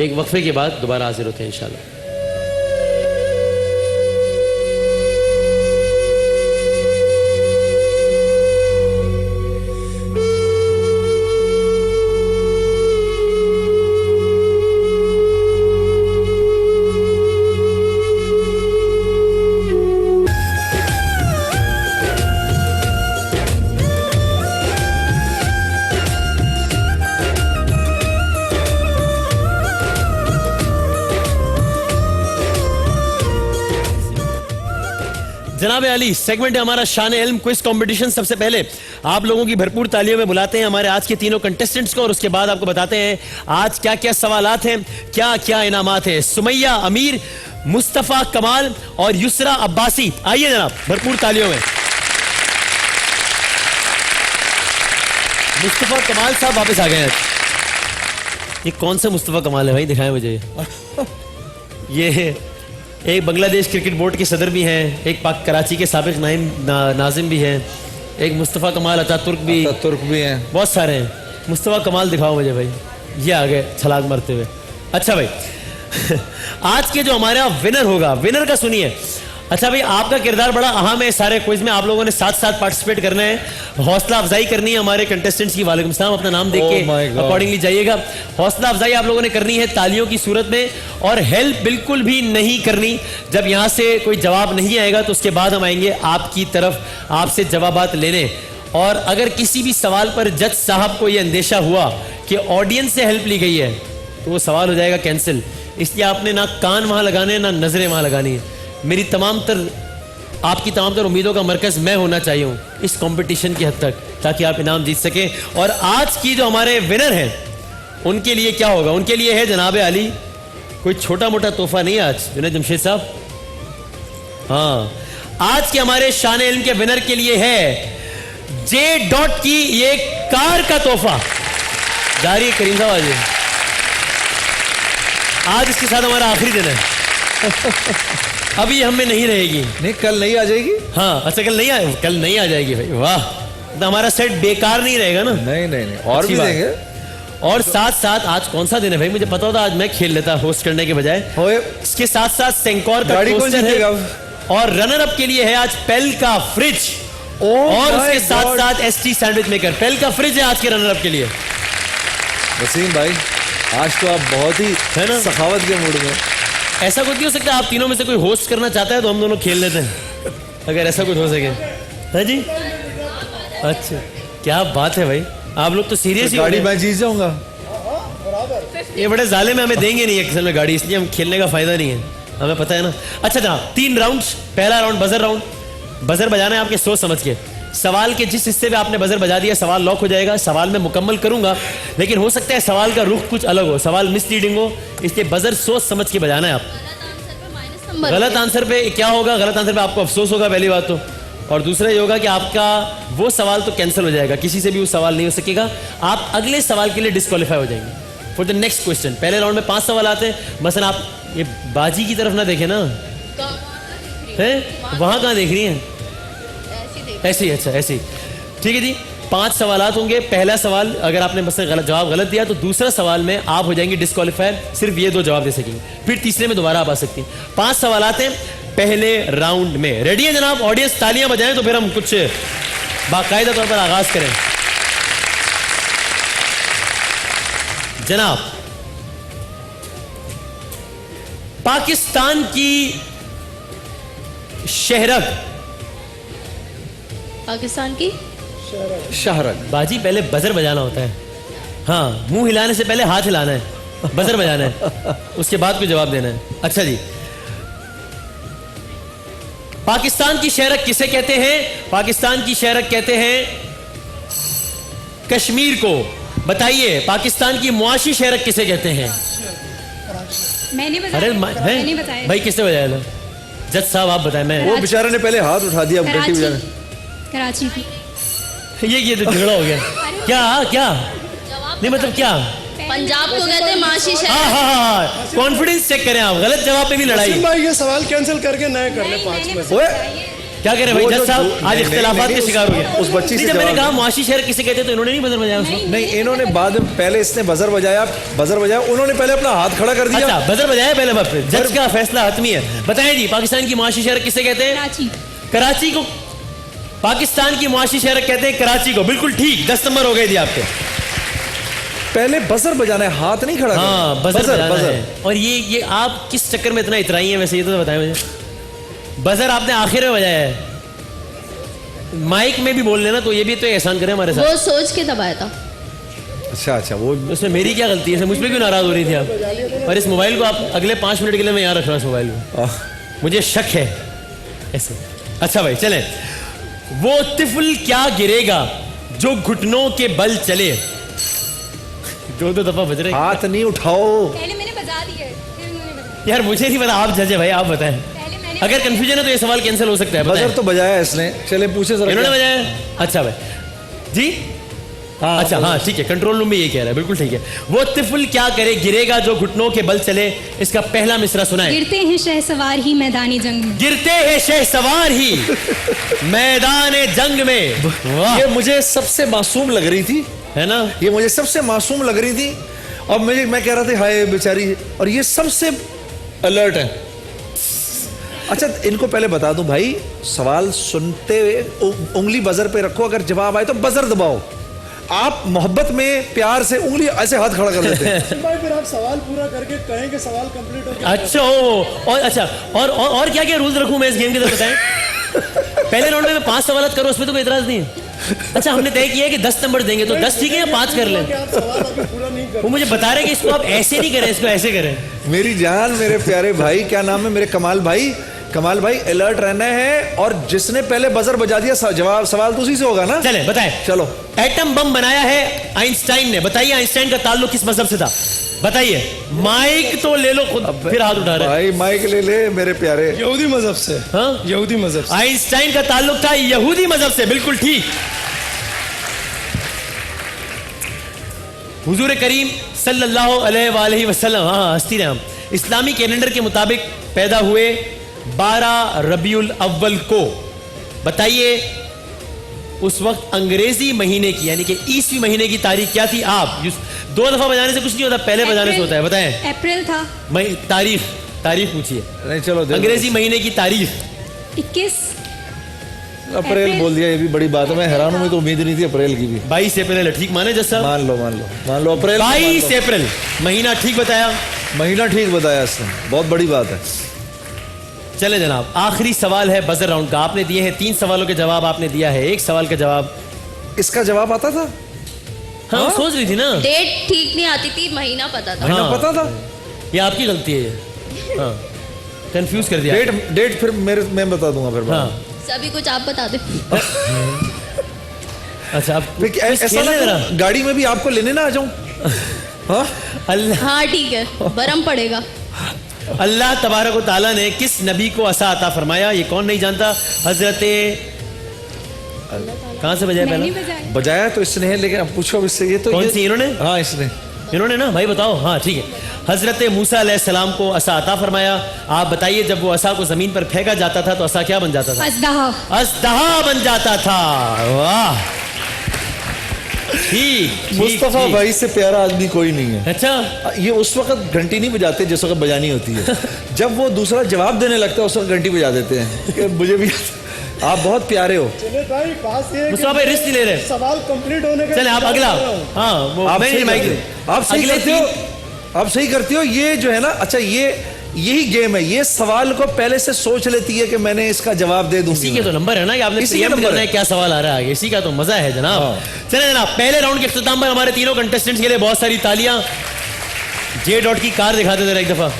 एक वक्फे के बाद दोबारा हाजिर होते हैं इंशाल्लाह। जनाब अली, सेगमेंट है हमारा शान इल्म क्विज कंपटीशन। सबसे पहले आप लोगों की भरपूर तालियों में बुलाते हैं हमारे आज के तीनों कंटेस्टेंट्स को और उसके बाद आपको बताते हैं आज क्या क्या सवालात हैं, क्या क्या इनामात हैं। सुमैया अमीर, मुस्तफा कमाल और युसरा अब्बासी, आइए जनाब भरपूर तालियों में। मुस्तफा कमाल साहब वापस आ गए हैं। ये कौन सा मुस्तफा कमाल है भाई, दिखाएं मुझे। ये एक बांग्लादेश क्रिकेट बोर्ड के सदर भी हैं, एक पाक कराची के साबिक नाजिम भी हैं, एक मुस्तफ़ा कमाल अतातुर्क भी हैं, बहुत सारे हैं। मुस्तफ़ा कमाल दिखाओ मुझे भाई, ये आ गए छलांग मारते हुए। अच्छा भाई आज के जो हमारा विनर होगा, विनर का सुनिए। अच्छा भाई, आपका किरदार बड़ा अहम है सारे क्विज में। आप लोगों ने साथ साथ पार्टिसिपेट करना है, हौसला अफजाई करनी है हमारे कंटेस्टेंट्स की। वालेकुम सलाम, अपना नाम देख के अकॉर्डिंगली जाइएगा। हौसला अफजाई आप लोगों ने करनी है तालियों की सूरत में, और हेल्प बिल्कुल भी नहीं करनी। जब यहां से कोई जवाब नहीं आएगा तो उसके बाद हम आएंगे आपकी तरफ आपसे जवाबात लेने। और अगर किसी भी सवाल पर जज साहब को यह अंदेशा हुआ कि ऑडियंस से हेल्प ली गई है तो वो सवाल हो जाएगा कैंसिल। इसलिए आपने ना कान वहां लगाने ना नजरें वहां लगानी है। मेरी आपकी तमाम तर उम्मीदों का मरकज मैं होना चाहिए हूं इस कंपटीशन की हद तक, ताकि आप इनाम जीत सकें। और आज की जो हमारे विनर हैं उनके लिए क्या होगा, उनके लिए है जनाब अली कोई छोटा मोटा तोहफा नहीं है आज जुनैद जमशेद साहब। हाँ, आज के हमारे शान इल्म के विनर के लिए है J. की ये कार का तोहफा। जारी करीम साहब आज इसके साथ हमारा आखिरी दिन है। अभी हमें नहीं रहेगी। नहीं, कल नहीं आ जाएगी। हाँ अच्छा, कल नहीं आ जाएगी भाई। वाह, तो हमारा सेट बेकार नहीं रहेगा ना। नहीं और भी देंगे। और साथ साथ आज कौन सा दिन है भाई, मुझे पता होता आज मैं खेल लेता होस्ट करने के बजाय। इसके साथ साथ सेंकोर का टोस्टर है और रनर अप के लिए है आज पेल का फ्रिज, और उसके साथ साथ ST सैंडविच मेकर। पेल का फ्रिज है आज के रनर अप के लिए। वसीम भाई, आज तो आप बहुत ही है ना सखावत के मूड में। ऐसा कुछ नहीं हो सकता, आप तीनों में से कोई होस्ट करना चाहता है तो हम दोनों खेल लेते हैं, अगर ऐसा कुछ हो सके। है जी, अच्छा क्या बात है भाई, आप लोग तो सीरियस ही। गाड़ी मैं जीत जाऊंगा। ये बड़े जाले में हमें देंगे नहीं अक्सर में गाड़ी, इसलिए हम खेलने का फायदा नहीं है, हमें पता है ना। अच्छा जनाब, 3 राउंड्स। पहला राउंड बजर राउंड। बजर बजाना है आपके सोच समझ के। सवाल के जिस हिस्से में आपने बजर बजा दिया सवाल लॉक हो जाएगा। सवाल में मुकम्मल करूंगा, लेकिन हो सकता है सवाल का रुख कुछ अलग हो, सवाल मिसलीडिंग हो, इसलिए बजर सोच समझ के बजाना है आप। गलत आंसर पे क्या होगा, गलत आंसर पे आपको अफसोस होगा पहली बात तो, और दूसरा ये होगा कि आपका वो सवाल तो कैंसिल हो जाएगा, किसी से भी वो सवाल नहीं हो सकेगा। आप अगले सवाल के लिए डिस्क्वालीफाई हो जाएंगे फॉर द नेक्स्ट क्वेश्चन। पहले राउंड में 5 सवाल आते हैं। मसलन आप ये बाजी की तरफ ना देखें ना, है वहां कहाँ देख रही हैं, ऐसे ही। अच्छा ऐसे ही, ठीक है जी। 5 सवालात होंगे। पहला सवाल अगर आपने बस जवाब गलत दिया तो दूसरा सवाल में आप हो जाएंगे डिस्क्वालीफायर, सिर्फ ये 2 जवाब दे सकेंगे, फिर तीसरे में दोबारा आप आ सकती हैं। 5 सवालात हैं पहले राउंड में। रेडी है जनाब? ऑडियंस तालियां बजाएं तो फिर हम कुछ बाकायदा तौर पर आगाज करें। जनाब, पाकिस्तान की शहरक, पाकिस्तान की शहरक। बाजी पहले बजर बजाना होता है। हाँ, मुंह हिलाने से पहले हाथ हिलाना है, बजर बजाना है, उसके बाद कोई जवाब देना है। अच्छा जी, पाकिस्तान की शहरक किसे कहते हैं? पाकिस्तान की शहरक कहते हैं कश्मीर को। बताइए पाकिस्तान की मुआशी शहरक किसे कहते हैं? मैंने बताया। अरे मैंने बताया भाई, किसने बताया था? जज साहब आप बताएं। मैं वो बेचारे ने पहले हाथ उठा दिया, घंटी बजाने। कराची की। ये तो झगड़ा हो गया। क्या नहीं, मतलब क्या? पंजाब को कहते हैं माशी शहर। हाँ, कॉन्फिडेंस चेक करें आप, गलत जवाब पे भी लड़ाई। भाई ये सवाल कैंसिल करके नए कर ले 5 में से। क्या कह रहे हैं भाई वो जज जो- साहब? आज नहीं, इख्तिलाफात नहीं, के शिकार हो गए उस बच्ची से जब मैंने जवाब कहा दो। मुआशी शहर किसे कहते हैं तो इन्होंने नहीं बजर बजाया उसको। नहीं, इन्होंने बाद में, पहले इसने बजर बजाया, उन्होंने पहले अपना हाथ खड़ा कर दिया। अच्छा बजर बजाया पहले बात पे। जज का फैसला हतमी है। बताएं जी, पाकिस्तान की मुआशी शहर किसे कहते हैं? कराची। कराची को पाकिस्तान की मुआशी शहर कहते हैं कराची को। बिल्कुल ठीक, 10 नंबर हो गए जी आपके। पहले बजर बजाना है, हाथ नहीं खड़ा करना। हाँ बजर बजाना है। और ये आप किस चक्कर में इतना इतराई हैं वैसे, ये तो बताएं मुझे। बजर आपने आखिर में बजाया है, माइक में भी बोल लेना तो ये भी तो एहसान करें हमारे साथ। वो सोच के दबाया था। अच्छा, वो उसमें मेरी क्या गलती है? मुझ पर क्यों नाराज हो रही थी आप? और इस मोबाइल को आप अगले 5 मिनट के लिए मैं यहाँ रख रहा हूँ इस मोबाइल को, मुझे शक है ऐसे। अच्छा भाई चलें। वो तिफल क्या गिरेगा जो घुटनों के बल चले। 2 दफा बज रहे। हाथ नहीं उठाओ। पहले मैंने बजा दिए, फिर उन्होंने बजाया। यार मुझे नहीं पता, आप जज है भाई, आप बताएं। पहले मैंने अगर कंफ्यूजन है तो ये सवाल कैंसिल हो सकता है। बजर बताएं। तो बजाया इसने, चले पूछे जरा। इन्होंने बजाया? अच्छा भाई जी। हाँ, अच्छा हाँ ठीक है, कंट्रोल रूम में ये कह रहा है, बिल्कुल ठीक है। वो तिफल क्या करे गिरेगा जो घुटनों के बल चले। इसका पहला मिसरा सुनाए। गिरते हैं शहसवार ही मैदानी जंग में। गिरते हैं शहसवार ही मैदान जंग में। वाह, ये मुझे सबसे मासूम लग रही थी, है ना? ये मुझे सबसे मासूम लग रही थी। और मैं कह रहा था हाय बेचारी, और ये सबसे अलर्ट है। अच्छा इनको पहले बता दूं भाई, सवाल सुनते हुए उंगली बजर पे रखो, अगर जवाब आए तो बजर दबाओ। आप मोहब्बत में प्यार से उंगली ऐसे हाथ खड़ा कर देते हैं। भाई फिर आप सवाल पूरा करके कहें कि सवाल कंप्लीट हो गया। अच्छा और अच्छा और क्या क्या रूल्स रखूं मैं इस गेम के, तो बताएं। पहले राउंड में मैं 5 सवाल करूं, उसमें तो कोई इतराज नहीं है। अच्छा हमने तय किया है कि 10 नंबर देंगे, तो 10 ठीक है या 5 कर लें? कि आप सवाल अभी पूरा नहीं कर। वो मुझे बता रहे हैं कि इसको आप ऐसे नहीं करें, इसको ऐसे करें। मेरी जान, मेरे प्यारे भाई, क्या नाम है मेरे कमाल भाई? कमाल भाई अलर्ट रहना है, और जिसने पहले बजर बजा दिया जवाब सवाल तो उसी से होगा ना। चले बताएं। चलो। एटम बम बनाया है आइंस्टाइन ने, बताइए आइंस्टाइन का ताल्लुक किस मजहब से था? बताइए। माइक तो ले लो खुद, फिर हाथ उठा रहे हैं। भाई माइक ले ले मेरे प्यारे। यहूदी मजहब से। हाँ? यहूदी मजहब से। आइंस्टाइन का ताल्लुक था यहूदी मजहब से, बिल्कुल ठीक। हुजूर करीम सल्लल्लाहु अलैहि वसल्लम, हाँ हंसती रहे हम, इस्लामी कैलेंडर के मुताबिक पैदा हुए 12 रबीउल अव्वल को। बताइए उस वक्त अंग्रेजी महीने की यानी कि ईसवी महीने की तारीख क्या थी? आप 2 दफा बजाने से कुछ नहीं होता, पहले बजाने से होता है। बताएं। अप्रैल था। तारीख पूछिए। नहीं चलो अंग्रेजी महीने की तारीख 21 अप्रैल बोल दिया, ये भी बड़ी बात है। मैं हैरान हूं, मुझे तो उम्मीद नहीं थी अप्रैल की भी। 22 अप्रैल। ठीक माने जज साहब? मान लो अप्रैल। 22 अप्रैल महीना ठीक बताया। महीना ठीक बताया इसने, बहुत बड़ी बात है। चले जनाब, आखिरी सवाल है बजर राउंड का। आपने दिए हैं 3 सवालों के जवाब, आपने दिया है 1 सवाल का जवाब। इसका जवाब आता था? हाँ सोच रही थी ना, डेट ठीक नहीं आती थी, महीना पता था। महीना हाँ। पता था। ये आपकी गलती है ये। हाँ कंफ्यूज कर दिया। डेट फिर मैं बता दूंगा फिर। हाँ सभी कुछ आप बता दे। अच्छा आप ऐसा खेलने ना जरा। गाड़ी में भी आपको लेने ना आ जाऊं? हाँ? हाँ ठीक है, बरम पड़ेगा। अल्लाह तबारक व तआला ने किस नबी को असा अता फरमाया? ये कौन नहीं जानता? हजरत कहाँ से बजाया मैंने पहला? बजाया। बजाया तो इसने है, लेकिन अब पूछो अब इससे, ये तो कौन सी इन्होंने? हाँ इसने। इन्होंने ना भाई बताओ। हाँ ठीक है। हजरत मूसा अलैहिस्सलाम को असा अता फरमाया। आप बताइए जब वो असा को जमीन पर फेंका जाता था तो असा क्या बन जाता था? अजदहा। अजदहा बन जाता था। वाह ठीक। मुस्तफा ठीक। भाई से प्यारा आदमी कोई नहीं है। अच्छा ये उस वक्त घंटी नहीं बजाते जिस वक्त बजानी होती है। जब वो दूसरा जवाब देने लगता है उस वक्त घंटी बजा देते हैं कि मुझे भी। आप बहुत प्यारे हो। चले भाई पास ये मुस्तफा भाई रिस्क नहीं ले रहे। सवाल कंप्लीट होने का। चले आप अगला। हाँ वो आप मैं सही नहीं माइक करते हो। आप सही अगले करते हो। आप सही करते हो। ये जो है ना, अच्छा यही गेम है। ये सवाल को पहले से सोच लेती है कि मैंने इसका जवाब दे दूंगी। इसी के तो नंबर है ना कि आपने इसी के प्रियम नंबर करना है। है क्या सवाल आ रहा है। इसी का तो मजा है जनाब। हाँ। चले जनाब, पहले राउंड के इख्तिताम पर हमारे तीनों कंटेस्टेंट्स के लिए बहुत सारी तालियां। जे डॉट की कार दिखा दे जरा एक दफा।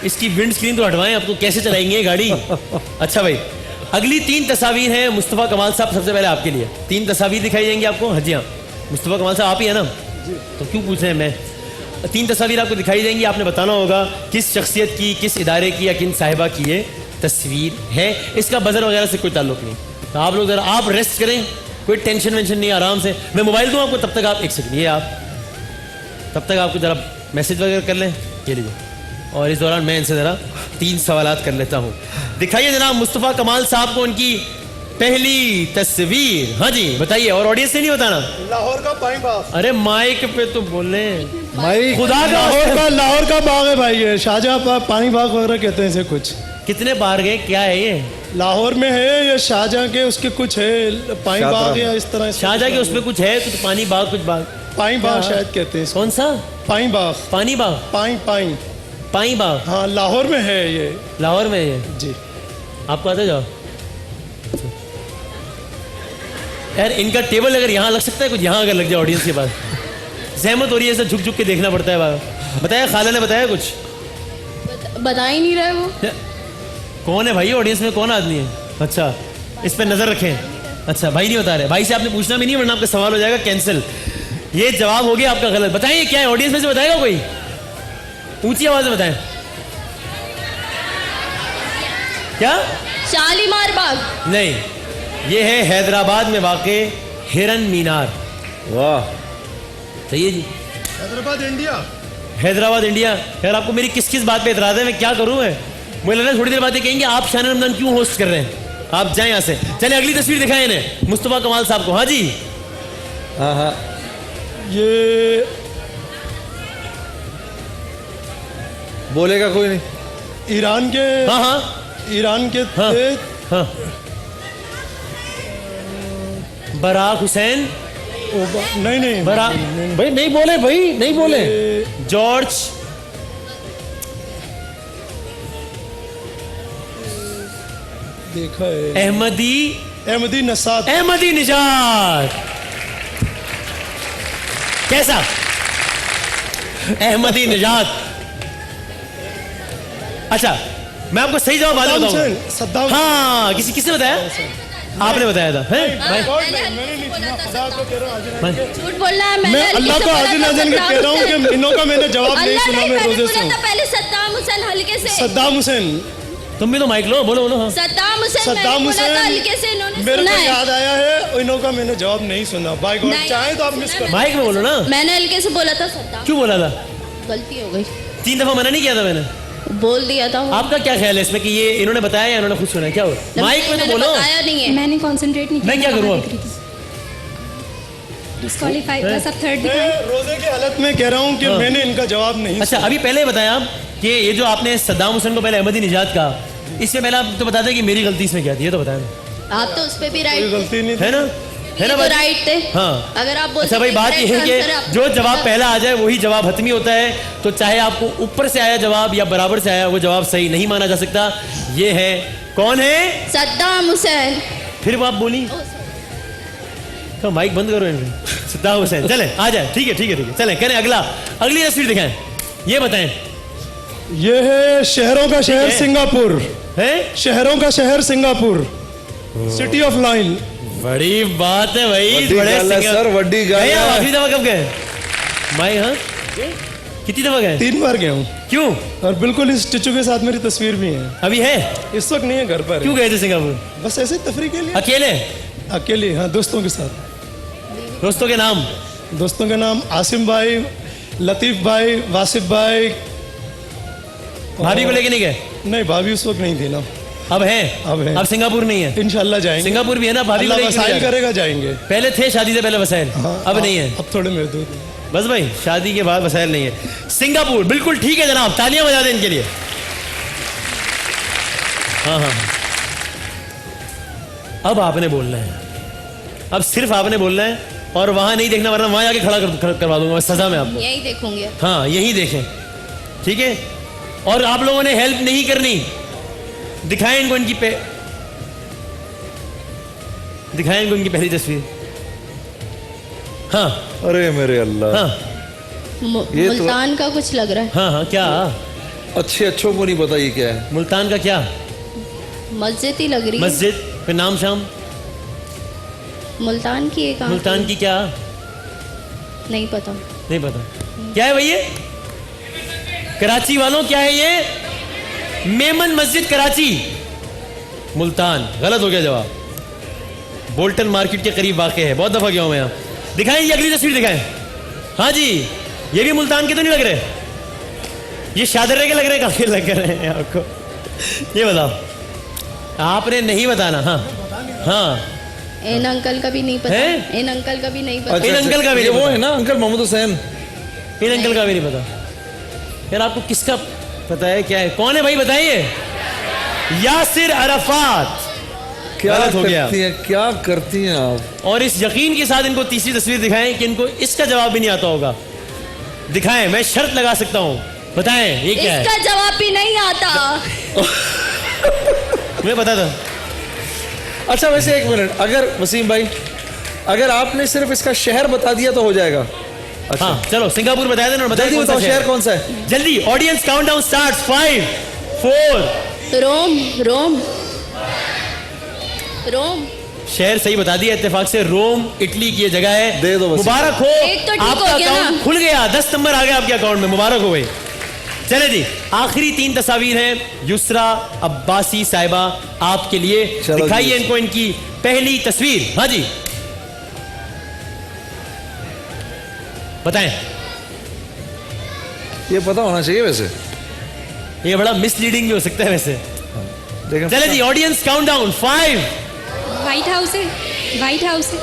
इसकी विंड स्क्रीन तो हटवाएं, आपको कैसे चलाएंगे ये गाड़ी? अच्छा भाई, अगली 3 तस्वीर हैं मुस्तफा कमाल साहब, सबसे पहले आपके लिए 3 तस्वीर दिखाई देंगी आपको। हाँ जी हाँ, मुस्तफा कमाल साहब आप ही है ना, तो क्यों पूछ रहे हैं? मैं 3 तस्वीर आपको दिखाई देंगी, आपने बताना होगा किस शख्सियत की, किस इदारे की या किन साहिबा की ये तस्वीर है। इसका बजर वगैरह से कोई ताल्लुक नहीं। तो आप लोग जरा आप रेस्ट करें, कोई टेंशन वेंशन नहीं, आराम से। मैं मोबाइल दूँ आपको, तब तक आप 1 सेकंड ये आप तब तक आपको जरा मैसेज वगैरह कर लें, ये लीजिए। और इस दौरान मैं इनसे जरा 3 सवालात कर लेता हूँ। दिखाइए जनाब मुस्तफा कमाल साहब को उनकी पहली तस्वीर। हाँ जी बताइए, और ऑडियंस से नहीं बताना। लाहौर का पानी बाग। अरे माइक पे तो बोले भाई खुदा का लाहौर का बाग है भाई, ये शाहजहां पानी बाग वगैरह कहते हैं इसे कुछ। कितने बार गए, क्या है ये? लाहौर में है, ये शाहजहां के उसके कुछ है पानी बाग या इस तरह। शाहजहां के उसमें कुछ है, कुछ पानी बाग, कुछ बाग, पानी बाग क्या? शायद कहते हैं इसको। कौन सा? पानी बाग। पानी बाग, पानी पानी बाग। हाँ लाहौर में है ये। लाहौर में है ये। जी आपको आता जाओ यार, इनका टेबल अगर यहाँ लग सकता है, कुछ यहाँ अगर लग जाए ऑडियंस के पास, सहमत हो रही है, ऐसा झुक झुक के देखना पड़ता है बाहर। बताया, खाला ने बताया कुछ? बता ही नहीं रहे वो। कौन है भाई ऑडियंस में, कौन आदमी है? अच्छा इस पर नजर रखें। अच्छा भाई नहीं बता रहे, भाई से आपने पूछना भी नहीं, वरना आपका सवाल हो जाएगा कैंसिल। ये जवाब हो गया आपका गलत। बताइए क्या है, ऑडियंस में से बताएगा कोई? ऊंची आवाज में बताएं। क्या? शालीमार बाग। नहीं, ये है हैदराबाद में वाक़े हिरन मीनार। वाह, सही है जी। हैदराबाद इंडिया। हैदराबाद इंडिया। यार आपको मेरी किस किस बात पे एतराज़ है, मैं क्या करूं? मैं मुझे लग रहा है थोड़ी देर बाद ये कहेंगे आप शान रमजान क्यों होस्ट कर रहे हैं, आप जाएं यहाँ से। चले अगली तस्वीर दिखाएं इन्हें, मुस्तफ़ा कमाल साहब को। हाँ जी, हाँ हाँ, ये बोलेगा कोई नहीं। ईरान के। हाँ हाँ ईरान के हाँ थे। हाँ, बराक हुसैन। नहीं भाई नहीं बोले, भाई नहीं बोले। जॉर्ज देखा है। अहमदी नसाद। अहमदी निजात। कैसा? अहमदी निजात। अच्छा मैं आपको सही जवाब बाद में बताऊंगा। सद्दाम। हाँ, किसने बताया? आपने बताया था, हैं? भाई झूठ बोलना है। मैं अल्लाह को हाजिर नाज़िर के कह रहा हूँ कि इन्हों का मैंने जवाब नहीं अल्लाह सुना, नहीं, मैं मैंने रोजे से बोला हूँ। था पहले सद्दाम हुसैन हल्के से। सद्दाम हुसैन। तुम भी तो माइक लो, बोलो बोलो। हाँ। सद्दाम हुसैन सद्दाम मैंने बोला था हुसैन। हल्के से, इन्होंने मेरे सुना को है। याद आया है, इन्हों का मैंने जवाब नहीं सुना। बाय गॉड, नहीं, चाहे तो आप मिस कर। माइक में बोलो ना। मैंने हल्के से बोला था सद्दाम। क्यों बोला था? गलती हो गई, 3 दफा मना नहीं किया था मैंने। बोल दिया था वो। आपका क्या ख्याल है इसमें कि ये इन्होंने बताया या इन्होंने खुद सुना है? क्या हुआ? माइक में तो मैंने बोलो। बताया नहीं है। मैंने कंसंट्रेट नहीं किया। मैं क्या करूँ अब? डिस्क्वालीफाई, बस अब थर्ड मैं रोजे की हालत में कह रहा हूँ कि हाँ। मैंने इनका जवाब नहीं अच्छा अभी पहले बताया आप कि ये जो आपने सद्दाम हुसैन को पहले अहमदी निजात का, इससे पहले आप तो बताते कि मेरी गलती इसमें क्या थी, ये तो बताया। आप तो उस पे भी कोई राइट गलती नहीं थी। है ना? है ना तो बात? राइट थे। हाँ। अगर आप बोलते अच्छा भाई, बात ये है कि जो जवाब पहला आ जाए वही जवाब हतमी होता है, तो चाहे आपको ऊपर से आया जवाब या बराबर से आया, वो जवाब सही नहीं माना जा सकता। ये है, कौन है? सद्दाम हुसैन। फिर वो आप बोली तो माइक बंद करो इनसे। सद्दाम हुसैन। चले आ जाए, ठीक है ठीक है ठीक है, चले करें अगला, अगली तस्वीर दिखाएं। ये बताएं। ये है शहरों का शहर है। सिंगापुर। है शहरों का शहर सिंगापुर, सिटी ऑफ लाइन। बड़ी बात है भाई, वड्डी बड़े गल है सिंगर। सर, वड्डी गल गए आप है। आखिरी दफा कब गए? माई हाँ, कितनी दफा गए? 3 बार गया हूँ, क्यों? और बिल्कुल इस स्टेचू के साथ मेरी तस्वीर भी है। अभी है? इस वक्त नहीं है, घर पर है। क्यों गए थे सिंगापुर? बस ऐसे तफरी के लिए। अकेले? अकेले, हाँ, दोस्तों के साथ। दोस्तों के नाम? दोस्तों के नाम आसिम भाई, लतीफ भाई, वासिफ भाई। भाभी को लेके नहीं गए? नहीं, भाभी उस वक्त नहीं थी ना। अब है? अब है। अब सिंगापुर नहीं है? इंशाल्लाह जाएंगे। सिंगापुर भी है ना, भाभी को अल्लाह लेके क्यों वसाइल नहीं जा रहे? करेगा, जाएंगे। पहले थे शादी से पहले वसाइल, अब नहीं है। अब थोड़े महदूद हैं। बस भाई शादी के बाद वसाइल नहीं है। सिंगापुर, बिल्कुल ठीक है जनाब, तालियां बजा दें इनके लिए। हाँ हाँ, अब आपने बोलना है, अब सिर्फ आपने बोलना है, और वहां नहीं देखना, वरना वहां आके खड़ा करवा दूंगा मैं सजा में आपको। यही देखूंगी। हाँ यही देखें, ठीक है? और आप लोगों ने हेल्प नहीं करनी। दिखाएं इनको इनकी दिखाएं इनको इनकी पहली तस्वीर। हाँ अरे मेरे अल्लाह, हाँ ये तो- मुल्तान का कुछ लग रहा है। हाँ हाँ, क्या? अच्छे अच्छों को नहीं पता ये क्या है। मुल्तान का क्या? मस्जिद ही लग रही है। मस्जिद, फिर नाम शाम। मुल्तान की एक मुल्तान की क्या? नहीं पता। नहीं पता क्या है भाई ये? कराची वालों क्या है ये? मेमन मस्जिद कराची। मुल्तान गलत हो गया जवाब। बोल्टन मार्केट के करीब वाक़े है, बहुत दफा गया हूं मैं यहाँ। दिखाएं ये अगली तस्वीर दिखाएं। हाँ जी, ये भी मुल्तान के तो नहीं लग रहे, ये शादरे के लग रहे, काफी लग रहे हैं आपको। ये बताओ, आपने नहीं बताना। हाँ हाँ इन अंकल का भी नहीं पता। हैं? इन अंकल का भी नहीं पता। अच्छा, इन अंकल का भी ये नहीं वो पता। है ना अंकल मोहम्मद हुसैन। इन अंकल का भी नहीं पता। यार आपको किसका पता है, क्या है, कौन है भाई बताइए। Yasser Arafat. क्या गलत हो गया। करती हैं, क्या करती हैं आप। और इस यकीन के साथ इनको तीसरी तस्वीर दिखाएं कि इनको इसका जवाब भी नहीं आता होगा। दिखाएं, मैं शर्त लगा सकता हूं। बताएं ये क्या है। इसका जवाब भी नहीं आता। मुझे पता था। अच्छा वैसे एक मिनट, अगर वसीम भाई अगर आपने सिर्फ इसका शहर बता दिया तो हो जाएगा। अच्छा हाँ चलो सिंगापुर बता देना और बताइए जल्दी कौन सा बताओ शहर कौन सा है। जल्दी। Audience countdown starts 5 4। रोम रोम रोम। शहर सही बता दिया इत्तेफाक से। रोम इटली की ये जगह है। दे दो बस। मुबारक हो, एक तो ठीक आपका हो गया अकाउंट ना। खुल गया। 10 नंबर आ गए आपके अकाउंट में। मुबारक हो भाई। चले जी, आखिरी 3 तस्वीर हैं युसरा अब्बासी साहिबा आपके लिए। चलो जी। दिखाइए इनको इनकी पहली तस्वीर। हाँ जी बताएं। ये पता होना चाहिए वैसे। ये बड़ा मिसलीडिंग भी हो सकता है वैसे। देखें चले जी, ऑडियंस काउंटडाउन 5। व्हाइट हाउस है, व्हाइट हाउस है।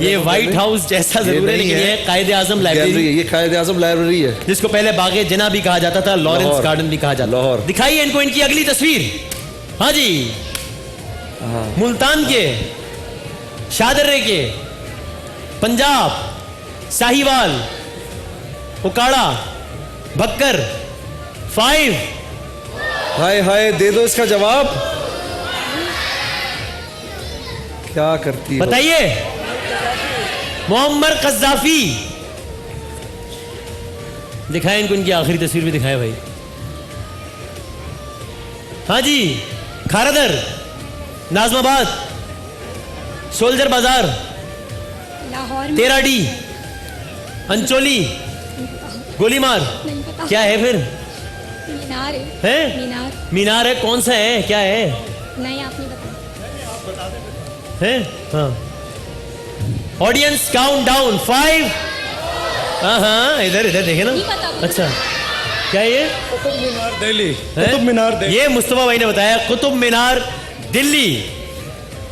ये व्हाइट हाउस जैसा जरूर है लेकिन ये कायदे आजम गैलरी लाइब्रेरी, है, ये कायदे आजम लाइब्रेरी है। जिसको पहले बागे जना भी कहा जाता था, लॉरेंस लाहौर। गार्डन भी कहा जाता था। लाहौर। दिखाइए इनको इनकी अगली तस्वीर। हाँ जी, मुल्तान के, शादर्रे के, पंजाब, साहिवाल, उकाड़ा, भक्कर। 5। हाय हाय दे दो इसका जवाब। क्या करती है बताइए। मोहम्मद कज्जाफी। दिखाएं इनको इनकी आखिरी तस्वीर भी दिखाएं भाई। हाँ जी, खारदर, नाजमाबाद, सोल्जर बाजार, लाहौर में। तेराडी, अंचोली, गोलीमार। नहीं पता। क्या है फिर? मीनार है। है मीनार। मीनार है। कौन सा है, क्या है? नहीं आप नहीं बता। है हाँ। Audience count down 5। हाँ हाँ इधर इधर देखे ना। नहीं पता मुझे। अच्छा क्या ये कुतुब मीनार दिल्ली, है? कुतुब मीनार दिल्ली। ये मुस्तफा भाई ने बताया कुतुब मीनार दिल्ली।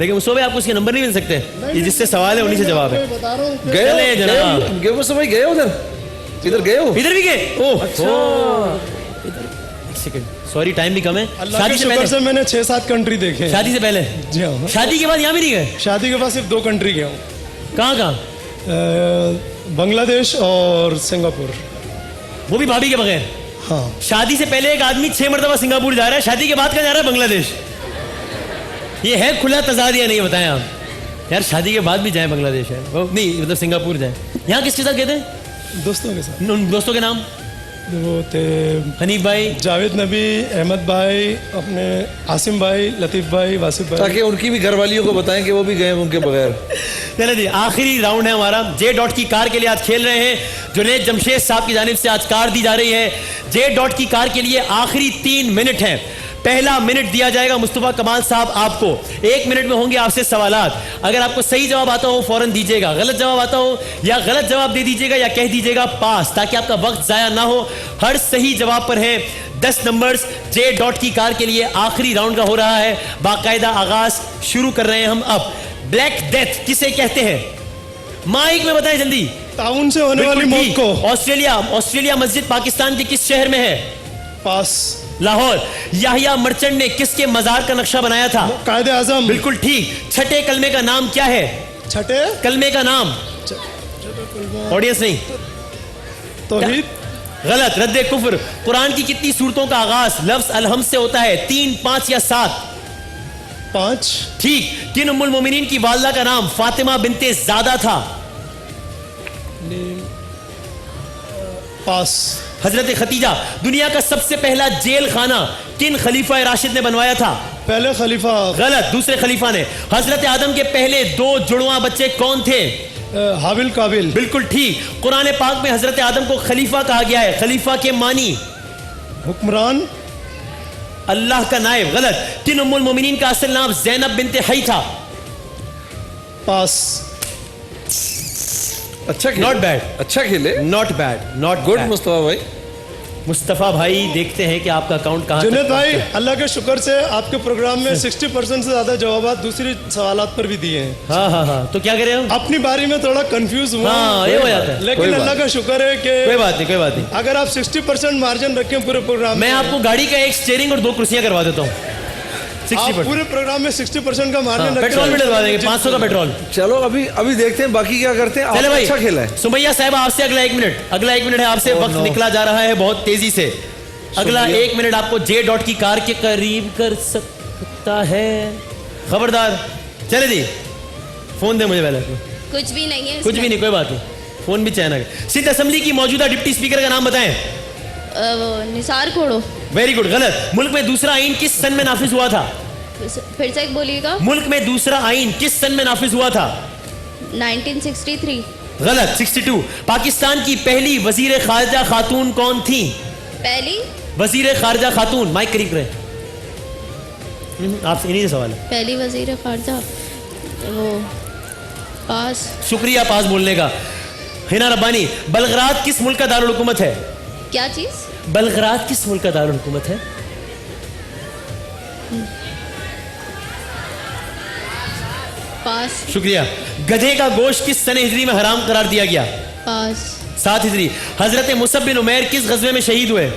लेकिन मुस्तफा भाई आपको इसके नंबर नहीं मिल सकते। ये जिससे सवाल है उन्हीं से जवाब है। बता रहा हूँ। गए चले हो? जनाब। गए हो भाई, गए हो उधर, इधर गए हो। इधर भी गए। ओह सेकंड, सॉरी टाइम भी कम है। अल्लाह शादी के से शुक्र पहले, से मैंने 6-7 कंट्री देखे हैं। शादी से पहले, जी हाँ। शादी के बाद यहाँ भी नहीं गए? शादी के बाद सिर्फ 2 कंट्री गया हूँ, कहाँ कहाँ? बांग्लादेश और सिंगापुर। वो भी भाभी के बगैर। हाँ शादी से पहले एक आदमी 6 मरतबा सिंगापुर जा रहा है, शादी के बाद का जा रहा है बांग्लादेश। ये है खुला तजाद या नहीं बताएं आप? यार शादी के बाद भी जाए बांग्लादेश है नहीं, मतलब सिंगापुर जाए। यहाँ किसके साथ गए थे? दोस्तों के साथ। उन दोस्तों के नाम? वो थे हनीफ भाई, जावेद नबी, अहमद भाई, अपने आसिम भाई, लतीफ़ भाई, वासिफ भाई। ताकि उनकी भी घरवालियों को बताएं कि वो भी गए उनके बगैर। चले जी, आखिरी राउंड है हमारा। जे डॉट की कार के लिए आज खेल रहे हैं जुनैद जमशेद साहब की जानिब से। आज कार दी जा रही है। जे डॉट की कार के लिए आखिरी 3 मिनट हैं। पहला मिनट दिया जाएगा मुस्तफा कमाल साहब आपको। 1 मिनट में होंगे आपसे सवालात। अगर आपको सही जवाब आता हो फौरन दीजिएगा, गलत जवाब आता हो या गलत जवाब दे दीजिएगा या कह दीजिएगा पास, ताकि आपका वक्त जाया ना हो। हर सही जवाब पर है 10 नंबर्स। जे डॉट की कार के लिए आखिरी राउंड का हो रहा है। बाकायदा आगाज शुरू कर रहे हैं हम अब। ब्लैक डेथ किसे कहते हैं? माइक में बताएं जल्दी। ताउन से होने वाली बिल्कुल मौत ठीक। को। ऑस्ट्रेलिया मस्जिद पाकिस्तान के किस शहर में है? पास। लाहौर। याहिया मर्चेंट ने किसके मजार का नक्शा बनाया था? कायदे आजम। बिल्कुल ठीक। छठे कलमे का नाम क्या है? छठे कलमे का नाम? ऑडियंस नहीं, तौहीद। गलत। रद्दे कुफ्र। कुरान की कितनी सूरतों का आगाज लफ्ज अलहम से होता है? 3, 5 या 7? 5। ठीक। किन उम्मुल मोमिनीन की वालदा का नाम फातिमा बिनते ज़ादा था? पास। हजरत खतीजा। दुनिया का सबसे पहला जेल खाना किन खलीफा राशिद ने बनवाया था? पहले खलीफा। गलत, दूसरे खलीफा ने। हजरत आदम के पहले 2 जुड़वा बच्चे कौन थे? हाबिल काबिल। बिल्कुल ठीक। कुरान पाक में हजरत आदम को खलीफा कहा गया है। खलीफा के मानी? हुक्मरान। अल्लाह का नायब। गलत। किन उम्मुल मोमिनीन का असल नाम ज़ैनब बिनते हई था? पास। अच्छा खेले। नॉट बैड, अच्छा खेले। Not bad, not good Mustafa भाई। मुस्तफ़ा भाई देखते हैं कि आपका अकाउंट कहाँ जुनेद तक भाई पहुंचा है। अल्लाह के शुक्र से आपके प्रोग्राम में 60% से ज्यादा जवाब दूसरी सवालात पर भी दिए हैं। हाँ हाँ हाँ, तो क्या करें हम? अपनी बारी में थोड़ा कंफ्यूज हुआ हाँ, ये हो जाता है। लेकिन कोई अल्लाह बात का शुक्र है कोई कि बात नहीं, कोई बात नहीं। अगर आप 60% मार्जिन रखें पूरे प्रोग्राम मैं में, आपको गाड़ी का एक स्टीयरिंग और 2 कुर्सियां करवा देता हूँ। आप 60%। पूरे प्रोग्राम में 60% का मार्जिन रखें। पेट्रोल भी डलवा देंगे, 500 का पेट्रोल। चलो अभी अभी देखते हैं बाकी क्या करते हैं। चले आप भाई, अच्छा खेला है। सुमैया साहब आपसे अगला 1 मिनट, अगला 1 मिनट है आपसे। Oh, वक्त no. निकला जा रहा है बहुत तेजी से। अगला सुमैया। 1 मिनट आपको जे डॉट की कार के करीब कर सकता है। खबरदार। चले जी, फोन दे मुझे पहले। कुछ भी नहीं है कुछ भी नहीं, कोई बात नहीं, फोन भी चैन है। सिंध असेंबली की मौजूदा डिप्टी स्पीकर का नाम बताएं। निसार खोड़ो। वेरी गुड, गलत। मुल्क में दूसरा आइन किस सन में नाफिज हुआ था? फिर से एक बोलिएगा। मुल्क में दूसरा आइन किस सन में नाफिज हुआ था? 1963। गलत, 62। पाकिस्तान की पहली वजीर खारजा खातून कौन थी? पहली वजीर खारजा खातून, माइक करीब रहे। आपसे इन्हीं से सवाल है। पहली वजीर खारजा वो पास। शुक्रिया पास बोलने का। हिना रब्बानी, बलगरात किस मुल्क का दारुल हुकूमत है? क्या चीज? बलगरात किस मुल्क का दारुल हुकूमत है? पास। शुक्रिया। गधे का गोश्त किस सने हिजरी में हराम करार दिया गया? पास। 7 हिजरी। हजरत मुसब बिन उमैर किस गजवे में शहीद हुए?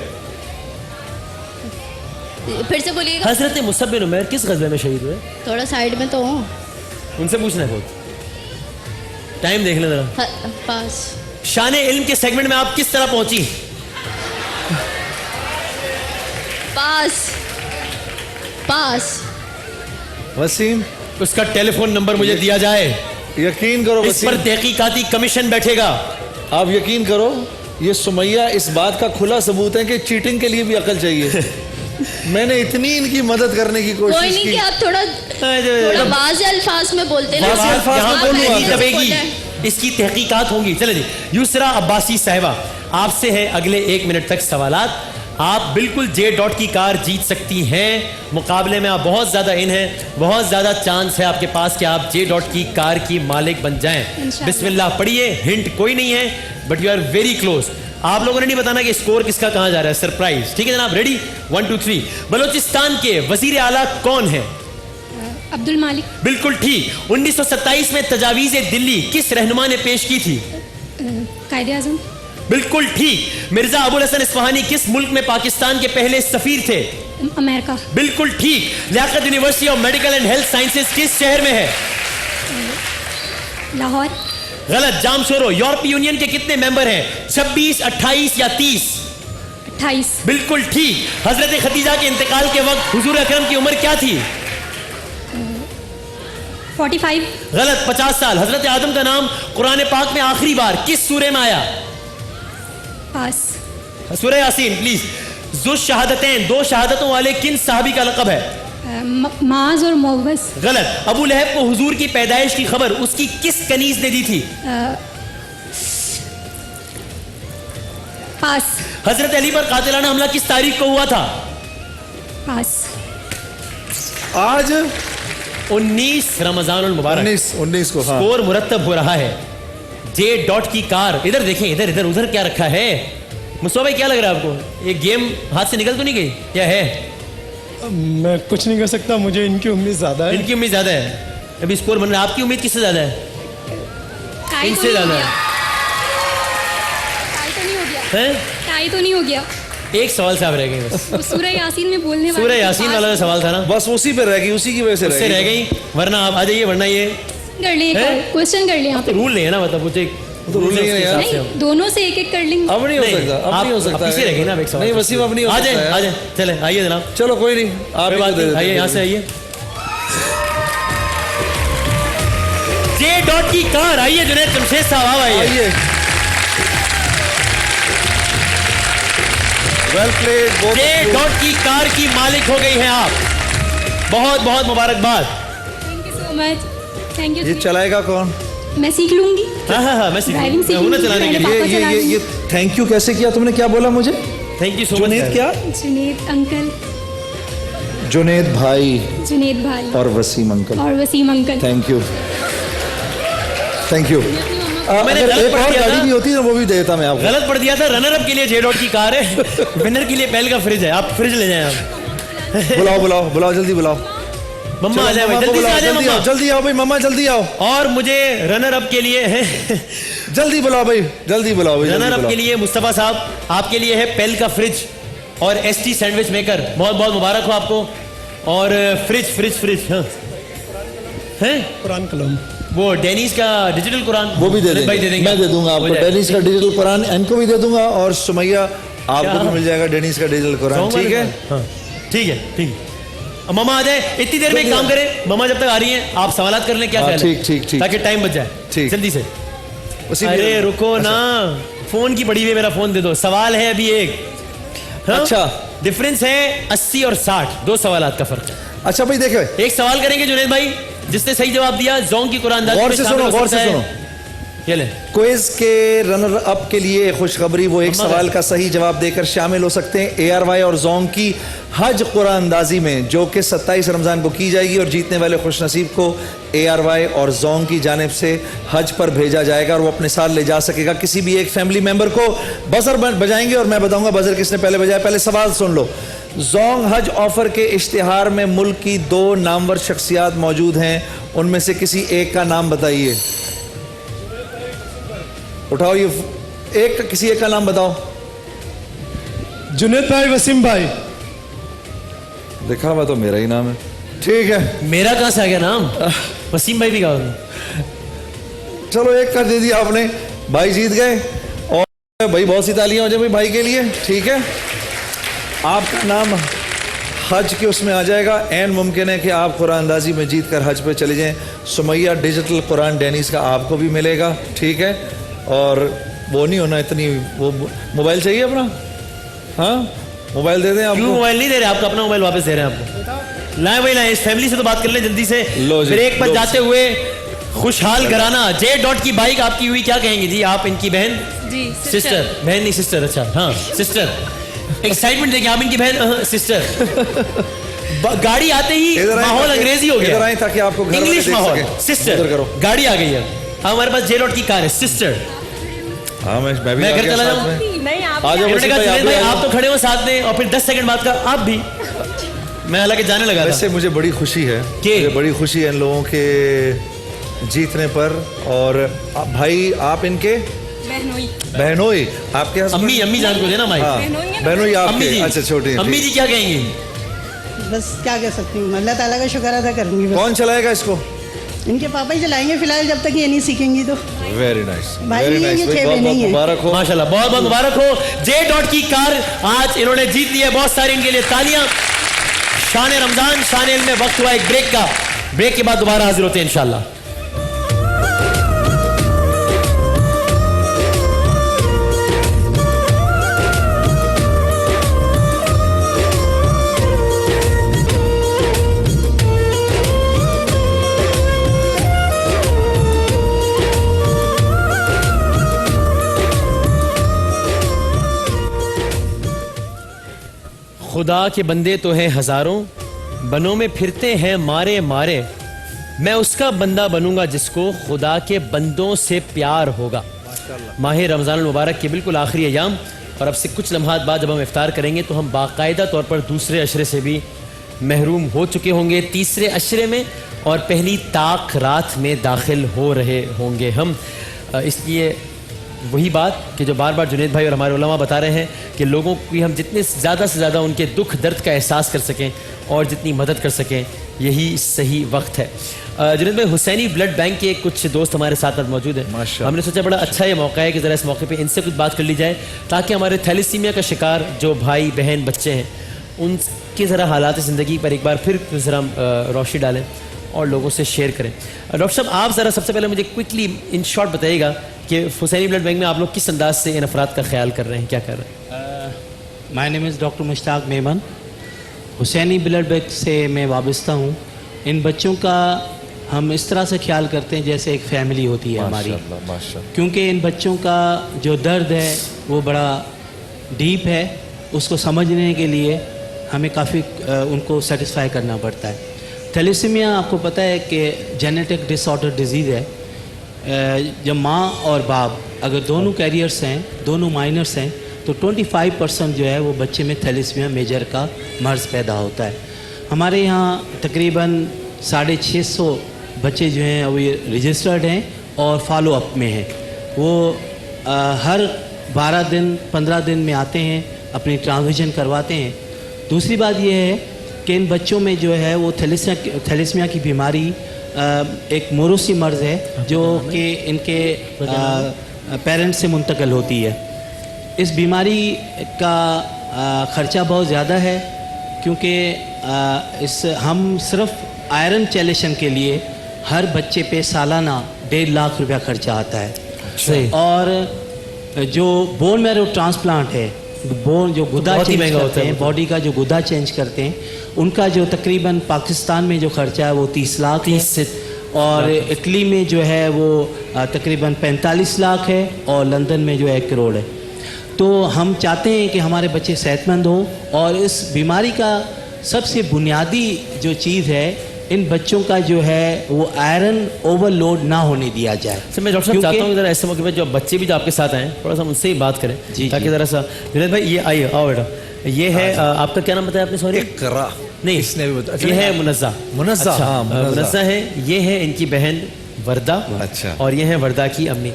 फिर से बोलिएगा। हजरत मुसब बिन उमैर किस गजवे में शहीद हुए? थोड़ा साइड में तो हूँ। उनसे पूछना है बहुत। टाइम देख ले जरा। पास। शान इल्म के सेगमेंट में आप किस तरह पहुंची? पास। पास। वसीम, उसका टेलीफोन नंबर मुझे दिया जाए। यकीन करो इस पर वसीम, तहकीकाती कमीशन बैठेगा। आप यकीन करो, ये सुमैया इस बात का खुला सबूत है कि चीटिंग के लिए भी अकल चाहिए। मैंने इतनी इनकी मदद करने की कोई कोशिश नहीं की। कि आप थोड़ा वाज़े अल्फाज में बोलते ना। वाज़े अल्फाज में यहाँ बोलूँ पर आप। नहीं दबेगी, इसकी तहकीकात होंगी। चले जी, यूसरा अब्बासी साहिबा, आपसे है अगले 1 मिनट तक सवालात। आप बिल्कुल जे डॉट की कार जीत सकती हैं। मुकाबले में आप बहुत ज्यादा इन हैं, बहुत ज्यादा चांस है आपके पास कि आप जे डॉट की कार की मालिक बन जाएं। इंशाल्लाह। बिस्मिल्लाह पढ़िए। हिंट कोई नहीं है, but you are very close. आप लोगों ने नहीं बताना कि स्कोर किसका कहां जा रहा है, सरप्राइज। ठीक है जनाब, रेडी? 1 2 3। बलोचिस्तान के वजीर आला कौन है? अब्दुल मालिक। बिल्कुल ठीक। 1927 में तजावीज़ दिल्ली किस रहनुमा ने पेश की थी? कायदे आजम। बिल्कुल ठीक। मिर्जा अबुल हसन इस्फहानी किस मुल्क में पाकिस्तान के पहले सफीर थे? अमेरिका। बिल्कुल ठीक। Liaquat University of Medical and Health Sciences किस शहर में है? लाहौर। गलत। जामशोरो, यूरोपीय यूनियन के कितने मेंबर हैं? 26, 28 या 30? 28। बिल्कुल ठीक। हजरत खदीजा के इंतकाल के वक्त हुजूर अकरम की उम्र क्या थी? 45। गलत। 50 साल। हजरत आदम का नाम कुरान पाक में आखिरी बार किस सूरे में आया? पास। सूरह यासीन प्लीज। जुश शहादतैन, 2 शहादतों वाले किन साहबी का लक़ब है? माज और मोवस। गलत। अबू लहब को हुजूर की पैदाइश की खबर उसकी किस कनीज ने दी थी? पास। हजरत अली पर कातिलाना हमला किस तारीख को हुआ था? पास। आज 19 रमजानुल मुबारक। 19 को। हाँ। स्कोर मुरत्तब हो रहा है। जे डॉट की कार, इधर देखें, इधर इधर उधर क्या रखा है? मुस्तफा भाई क्या लग रहा है आपको? ये गेम हाथ से निकल तो नहीं गई? क्या है? मैं कुछ नहीं कर सकता, मुझे इनकी उम्मीद ज्यादा है। इनकी उम्मीद ज्यादा है। अभी स्कोर बन रहा है। आपकी उम्मीद किससे ज्यादा है? टाई तो इनसे नहीं हो ज्यादा गया। टाई तो नहीं हो गया। है? टाई तो नहीं हो गया। एक सवाल से आप रह गए बस। वो सूरह यासीन में बोलने वाले सूरह थे, यासीन पास वाला जो सवाल था ना, बस उसी पे रह गई, उसी की वजह से उससे रह गई। वरना आप आ जाइए, वरना ये कर लें। है? क्वेश्चन कर लें यहाँ पे। रूल नहीं है ना, मतलब मुझे तो रूल नहीं है यार। नहीं, दोनों से एक कर लेंगे। अब नहीं हो नहीं, सकता, अब आप- नहीं हो आप सकता। पीछे रह गए ना, अब एक सवाल नहीं वसीम, अब नहीं हो आ सकता जाए, यार। आ जाए, चले आइए जनाब। चलो कोई नहीं, आप कोई ही बात को दे नहीं, देते आइए हैं। यहाँ से आइए। जे डॉट की कार, आइए जुनैद जमशेद साहब, आइए। आइए। Well played. जे डॉट की कार की मालिक हो गई हैं आप। बहुत बहुत मुबारकबाद। Thank you so much. Thank ये यू। चलाएगा कौन? मैं सीख लूंगी। हाँ हाँ हाँ, मैं ड्राइविंग मैं हूं ना चलाने के सीखूंगी, लिए। पापा चला ये थैंक यू कैसे किया तुमने? क्या बोला मुझे? Thank you so much. Junaid क्या? जुनेद अंकल। जुनेद भाई जुनेद भाई और वसीम अंकल। और Wasim uncle. Thank you, thank you. मैं अपनी मम्मा मैंने अगर गलत एक पढ़ और दिया गाड़ी था। भी होती है ना वो भी देता मैं आपको। गलत पढ़ दिया था। रनर अप के लिए जे डॉट की कार है, विनर के लिए पेल का फ्रिज है। आप फ्रिज ले जाएं आप। बुलाओ बुलाओ बुलाओ, जल्दी बुलाओ। मम्मा आ जाए भाई, मम्मा को जल्दी से बुलाओ, आ जाए जल्दी मम्मा। आओ, जल्दी आओ भाई मम्मा, जल्दी आओ। और मुझे रनर अप के लिए है जल्दी बुलाओ भाई, जल्दी बुलाओ भाई, रनर जल्दी अप के बुलाओ। लिए मुस्तफा साहब, आपके लिए है पेल का फ्रिज और एसटी सैंडविच मेकर। बहुत बहुत मुबारक हो आपको। और फ्रिज फ्रिज फ्रिज, हाँ हैं कुरान कलम। वो डेनिस का डिजिटल कुरान वो भी दे भाई देंगे, मैं दे दूंगा हो आपको। जाए। डेनिस का डिजिटल कुरान इनको भी दे दूंगा, और सुमैया आपको भी मिल जाएगा डेनिस का डिजिटल कुरान, ठीक है? हाँ, ठीक है ठीक है। अब मम्मा आ जाए, इतनी देर में एक काम करें, मम्मा जब तक आ रही हैं आप सवालात कर लें, क्या हाँ, ख्याल है? ठीक, ठीक, ठीक। ताकि टाइम बच जाए। ठीक। जल्दी से। उसी अरे में- रुको ना, फोन की पड़ी हुई है, मेरा फोन दे दो। सवाल है अभी एक। हाँ? अच्छा। डिफरेंस है 80 और 60, दो सवालात का फर्क है। अच्छा भाई देखो, एक सवाल करेंगे जुनैद भाई, जिसने सही जवाब दिया जोंग की कुरानदाजी गौर में से शामिल सुनो, हो गौर सकता से है। सुनो। ये ले। क्विज के रनर अप के लिए खुशखबरी, वो एक मम्मा सवाल का सही जवाब देकर शामिल हो सकते हैं ARY और जोंग की हज कुरानदाजी में, जो कि 27 रमजान को की जाएगी, और जीतने वाले खुशनसीब को ARY और जोंग की जानिब से हज पर भेजा जाएगा और वो अपने साथ ले जा सकेगा किसी भी एक फैमिली मेंबर को। बजर बजाएंगे और मैं बताऊंगा बजर किसने पहले बजाया। पहले सवाल सुन लो। जोंग हज ऑफर के इश्तिहार में मुल्क की 2 नामवर शख्सियात मौजूद हैं, उनमें से किसी एक का नाम बताइए। उठाओ ये एक, किसी एक का नाम बताओ। जुनेद भाई, वसीम भाई। देखा हुआ तो मेरा ही नाम है, ठीक है। मेरा कहां से आ गया नाम? वसीम भाई भी कहा। चलो एक कर दे दिया आपने, भाई जीत गए। और भाई बहुत सी तालियां हो जाए भाई के लिए, ठीक है। आपका नाम हज के उसमें आ जाएगा। एन मुमकिन है कि आप कुरानदाजी में जीत कर हज पे चले जाएं। सुमैया डिजिटल कुरान डेनिस का आपको भी मिलेगा, ठीक है। और वो नहीं होना इतनी, वो मोबाइल चाहिए अपना, हाँ मोबाइल दे दें क्यों आपको। मोबाइल नहीं दे रहे? आपका अपना मोबाइल वापस दे रहे हैं आपको। लाए भाई लाए, इस फैमिली से तो बात कर ले जल्दी से। लो जी, ब्रेक पर लो। जाते हुए खुशहाल घराना जे डॉट की बाइक आपकी हुई, क्या कहेंगे जी? आप इनकी बहन, जी सिस्टर, बहन नहीं सिस्टर, अच्छा हाँ सिस्टर। एक्साइटमेंट देखिए, आप इनकी बहन सिस्टर। गाड़ी आते ही इधर आएं माहौल ताकि- अंग्रेजी हो इधर गया, आएं ताकि आपको घर वाले इंग्लिश देख माहौल। सकें। सिस्टर इधर करो। गाड़ी आ गई है। अब हमारे पास जे डॉट की कार है, सिस्टर। हाँ मैं भी मैं आ घर गया चला साथ जाऊं? में। नहीं आप आ जाओ इन्होंने वसीम कहा भाई, जुनैद भाई आ आप जाओ। तो खड़े हो साथ में, और फिर 10 सेकंड बाद का आप भी। मैं हालांकि जाने लगा था। वैसे मुझे बड़ी खुशी है, कि? मुझे बड़ी खुशी है इन लोगों के जीतने पर। और भाई आप इनके बहनोई बहनोई, आपके husband? अम्मी, अम्मी जान को देना माइक। हाँ, बहनोई है ना? बहनोई अम्मी आपके, जी, अच्छा छोटी हैं, अम्मी ठीक। जी क्या कहेंगी? बस क्या कह सकती हूँ, अल्लाह ताला का शुक्र अदा करूंगी। बस कौन चलाएगा इसको? इनके पापा ही चलाएंगे फिलहाल, जब तक ये नहीं सीखेंगी तो। वेरी नाइस, भाई वेरी नहीं है, नाइस, ये छह बहुत बहनें बहुत ही हैं। मुबारक हो। माशाल्लाह, बहुत बहुत मुबारक हो। जे डॉट की कार आज इन्होंने जीत ली है, बहुत सारी इनके लिए तालियां। शान रमजान, शान इल्म में वक्त हुआ एक ब्रेक का। ब्रेक के बाद दोबारा हाजिर होते हैं इंशाल्लाह। खुदा के बंदे तो हैं हजारों, बनों में फिरते हैं मारे मारे। मैं उसका बंदा बनूंगा जिसको खुदा के बंदों से प्यार होगा। माह रमज़ान मुबारक के बिल्कुल आखिरी अयाम, और अब से कुछ लम्हात बाद जब हम इफ्तार करेंगे तो हम बाकायदा तौर पर दूसरे अशरे से भी महरूम हो चुके होंगे, तीसरे अशरे में, और पहली ताक रात में दाखिल हो रहे होंगे हम। इसलिए वही बात कि जो बार बार जुनैद भाई और हमारे उलमा बता रहे हैं कि लोगों की हम जितने ज़्यादा से ज़्यादा उनके दुख दर्द का एहसास कर सकें और जितनी मदद कर सकें, यही सही वक्त है। जुनैद भाई, हुसैनी ब्लड बैंक के कुछ दोस्त हमारे साथ आज मौजूद हैं। माशाअल्लाह। हमने सोचा बड़ा अच्छा ये मौका है कि ज़रा इस मौके पे इनसे कुछ बात कर ली जाए, ताकि हमारे थैलेसीमिया का शिकार जो भाई बहन बच्चे हैं उनके ज़रा हालात ज़िंदगी पर एक बार फिर ज़रा रोशनी डालें और लोगों से शेयर करें। डॉक्टर साहब, आप ज़रा सबसे पहले मुझे क्विकली इन शॉर्ट बताइएगा कि हुसैनी ब्लड बैंक में आप लोग किस अंदाज से इन अफराद का ख्याल कर रहे हैं, क्या कर रहे हैं? My name is doctor Mushtaq Memon. Husaini blood bank से मैं वाबस्ता हूँ। इन बच्चों का हम इस तरह से ख्याल करते हैं जैसे एक फैमिली होती है हमारी, माशाअल्लाह, माशाअल्लाह। क्योंकि इन बच्चों का जो दर्द है वो बड़ा डीप है। उसको समझने के लिए हमें काफ़ी उनको सेटिस्फाई करना पड़ता है। थैलेसीमिया आपको पता है कि जेनेटिक डिसऑर्डर डिजीज़ है। जब माँ और बाप अगर दोनों कैरियर्स हैं, दोनों माइनर्स हैं, तो 25% जो है वो बच्चे में थैलेसीमिया मेजर का मर्ज़ पैदा होता है। हमारे यहाँ तकरीबन 650 बच्चे जो हैं वो रजिस्टर्ड हैं और फॉलो अप में हैं। वो हर 12 दिन 15 दिन में आते हैं, अपनी ट्रांसफ्यूजन करवाते हैं। दूसरी बात यह है कि इन बच्चों में जो है वो थैलेसीमिया की बीमारी एक मोरूसी मर्ज़ है जो कि इनके पेरेंट्स से मुंतकिल होती है। इस बीमारी का ख़र्चा बहुत ज़्यादा है क्योंकि हम सिर्फ आयरन चेलेशन के लिए हर बच्चे पे सालाना 1.5 लाख रुपया खर्चा आता है। सही। और जो बोन मैरो ट्रांसप्लांट है, बोन जो गुदा बहुत ही चेंज महंगा करते होता है हैं, बॉडी का जो गुदा चेंज करते हैं, उनका जो तकरीबन पाकिस्तान में जो खर्चा है वो 30 लाख है, 30 से और इटली में जो है वो तकरीबन 45 लाख है, और लंदन में जो है 1 करोड़ है। तो हम चाहते हैं कि हमारे बच्चे सेहतमंद हों, और इस बीमारी का सबसे बुनियादी जो चीज़ है, इन बच्चों का जो है वो आयरन ओवरलोड ना होने दिया जाए। सर मैं डॉक्टर साहब चाहता हूँ ज़रा ऐसे मौके पे जो बच्चे भी जो आपके साथ आए थोड़ा सा उनसे ही बात करें जी, ताकि जी। ज़रा सा जुनैद भाई ये आइए, आओ बेटा। ये है आपका क्या नाम बताया आपने? सॉरी, इकरा। नहीं इसने भी बताया। ये है मुनज़्ज़ा। मुनज़्ज़ा, अच्छा, हाँ, मुनज़्ज़ा। मुनज़्ज़ा है, ये है इनकी बहन वर्दा। अच्छा। और ये है वर्दा की अम्मी।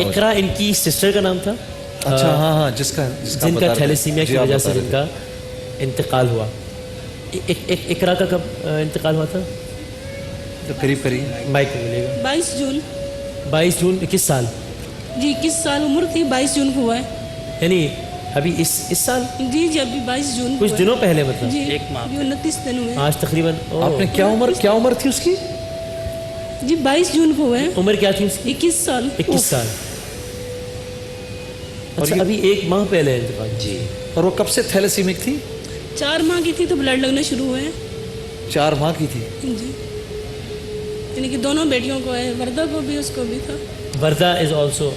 इकरा इनकी सिस्टर का नाम था। अच्छा, हाँ हाँ, जिनका जिनका थैलेसीमिया की वजह से जिनका इंतकाल हुआ। इकरा का कब इंतकाल हुआ था? तो करीब माइक में मिलेगा। 22 जून 22 जून 21 साल, जी 21 साल उम्र थी, 22 जून को हुआ है। यानी अभी इस साल जी जी अभी 22 जून कुछ को दिनों है। पहले मतलब जी एक माह। अभी 29 दिन हुए हैं। आज तकरीबन आपने क्या उम्र थी उसकी? जी 22 जून को हुए हैं। उम्र क्या थी उसकी? 21 साल 21 साल। अच्छा, अभी 1 माह पहले इंतकाल। जी। और वो कब से थैलेसीमिक थी? 4 माह की थी तो ब्लड लगने शुरू हुए हैं। 4 माह की थी। जी यानी कि दोनों बेटियों को है, वर्दा को भी उसको भी था। वर्दा इज ऑल्सो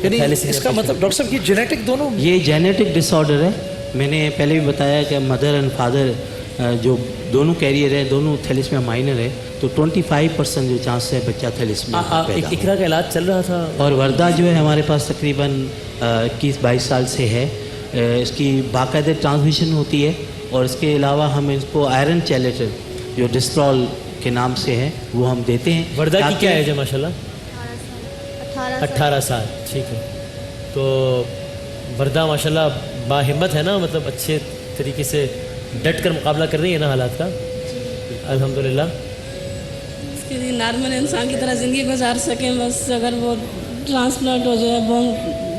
यानी इसका मतलब डॉक्टर साहब ये जेनेटिक दोनों? ये जेनेटिक डिसऑर्डर है। मैंने पहले भी बताया कि मदर एंड फादर जो दोनों कैरियर है, दोनों थैलेसीमिया माइनर है, तो 25% जो चांस है बच्चा थैलेसीमिया पैदा हो। इकरा का इलाज चल रहा था और वर्दा जो है हमारे पास तकरीबन 21-22 साल से है। इसकी बाकायदे ट्रांसमिशन होती है, और इसके अलावा हम इसको आयरन चैलेटर जो डिस्ट्रॉल के नाम से है वो हम देते हैं। वर्दा की ताकि- क्या एज है माशाल्लाह? 18 साल। ठीक है, तो वर्दा माशाल्लाह बाहिम्मत है ना, मतलब अच्छे तरीके से डट कर मुकाबला कर रही है ना हालात का, अल्हम्दुलिल्लाह। इसके लिए नॉर्मल इंसान की तरह ज़िंदगी गुजार सकें, बस अगर वो ट्रांसप्लांट हो जाए, बोन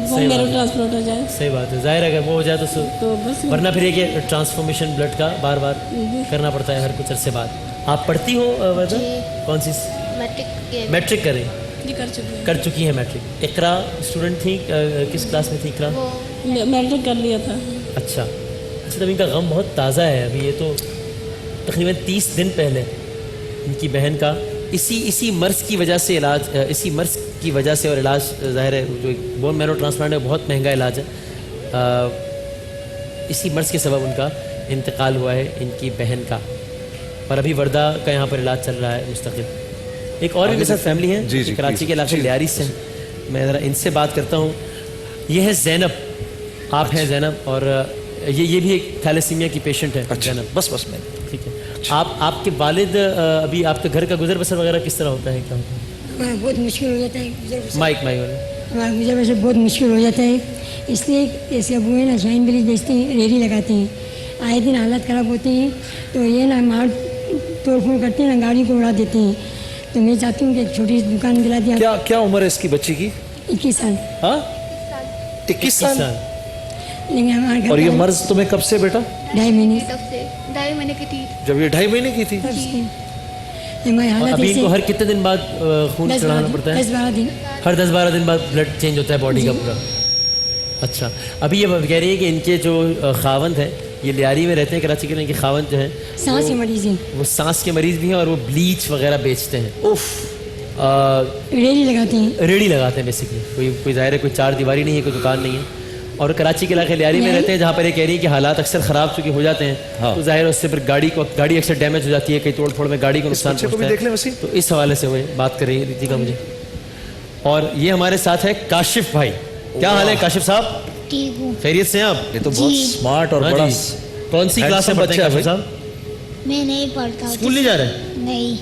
सही मैरो बात है। ट्रांसप्लांट हो जाए सही बात है, जाहिर है अगर वो हो जाए तो बस वरना फिर ये कि ट्रांसफॉर्मेशन ब्लड का बार बार करना पड़ता है हर कुछ अरसे बाद। आप पढ़ती हो वर्दा? जी। कौन सी? मैट्रिक करें? जी कर चुकी हूँ। कर चुकी है मैट्रिक। इकरा स्टूडेंट थी, किस क्लास में थी इकरा? मैट्रिक कर लिया था। अच्छा अच्छा, तब इनका गम बहुत ताज़ा है अभी। ये तो तकरीबन 30 दिन पहले इनकी बहन का इसी मर्ज़ की वजह से इलाज, इसी मर्ज़ की वजह से, और इलाज ज़ाहिर है जो बोन मैरो ट्रांसप्लांट है बहुत महंगा इलाज है, इसी मर्ज़ के सबब उनका इंतकाल हुआ है इनकी बहन का। और अभी वर्दा का यहाँ पर इलाज चल रहा है मुस्तकिल। एक और भी मेरे साथ फैमिली है जी, जी, कराची के इलाके जी, लियारी से, मैं ज़रा इनसे बात करता हूँ। ये है ज़ैनब, आप हैं ज़ैनब, और ये भी एक थैलेसीमिया की पेशेंट है। अच्छा, ज़ैनब, बस मैं ठीक है। आपके वालिद अभी आपके घर का गुजर बसर वगैरह किस तरह होता है, क्या होता है? बहुत मुश्किल हो जाता है गुजर बसर। माइक हमारा गुजर बसर बहुत मुश्किल हो जाता है, इसलिए ऐसे अबू है ना शाइन बिली बेचते हैं, रेडी लगाते हैं, आए दिन हालत ख़राब होते हैं, तो ये ना मार तोड़ फोड़ करते हैं ना, गाड़ी को उड़ा देते हैं। तो मैं चाहती हूँ कि एक छोटी सी दुकान दिला दिया। क्या उम्र है इसकी बच्ची की? 21 साल। हाँ, 21 साल। लेकिन हमारे घर और ये का मर्ज तुम्हें कब से बेटा? 2.5 महीने तब से 2.5 महीने की थी। जब ये 2.5 महीने की थी? तब से हमारी और हालत अभी ऐसे इनको हर कितने दिन बाद खून 10-12 चढ़ाना पड़ता है? 10-12 दिन। हर 10-12 दिन बाद ब्लड चेंज होता है बॉडी का पूरा। अच्छा, अभी ये कह रही है कि इनके जो खावंद हैं, ये लियारी में रहते हैं कराची के, इनके खावंद जो हैं सांस के मरीज हैं, वो सांस के मरीज भी हैं, और वो ब्लीच वगैरह बेचते हैं। उफ, रेडी लगाते हैं। रेडी लगाते हैं बेसिकली। कोई ज़ाहिर है कोई चार दीवारी नहीं है, कोई दुकान नहीं है, और कराची के इलाके लियारी में रहते हैं, जहाँ पर ये कह रही है कि हालात अक्सर ख़राब चुके हो जाते हैं। हाँ। तो ज़ाहिर है उससे फिर गाड़ी अक्सर डैमेज हो जाती है, कहीं तोड़ फोड़ में गाड़ी को नुकसान बच्चे को भी पहुंचता है। देख लें वसीम। तो इस हवाले से वो बात कर रही है, रीतिका मुझे और ये हमारे साथ है काशिफ भाई। क्या हाल है काशिफ साहब, ठीक हूँ। खैरियत से हैं आप? ये तो बहुत जी। स्मार्ट और हाँ बड़ा जी। कौन सी क्लास में पढ़ते हैं बच्चा है काशिफ साहब? मैं नहीं पढ़ता हूँ। स्कूल नहीं जा रहे? नहीं।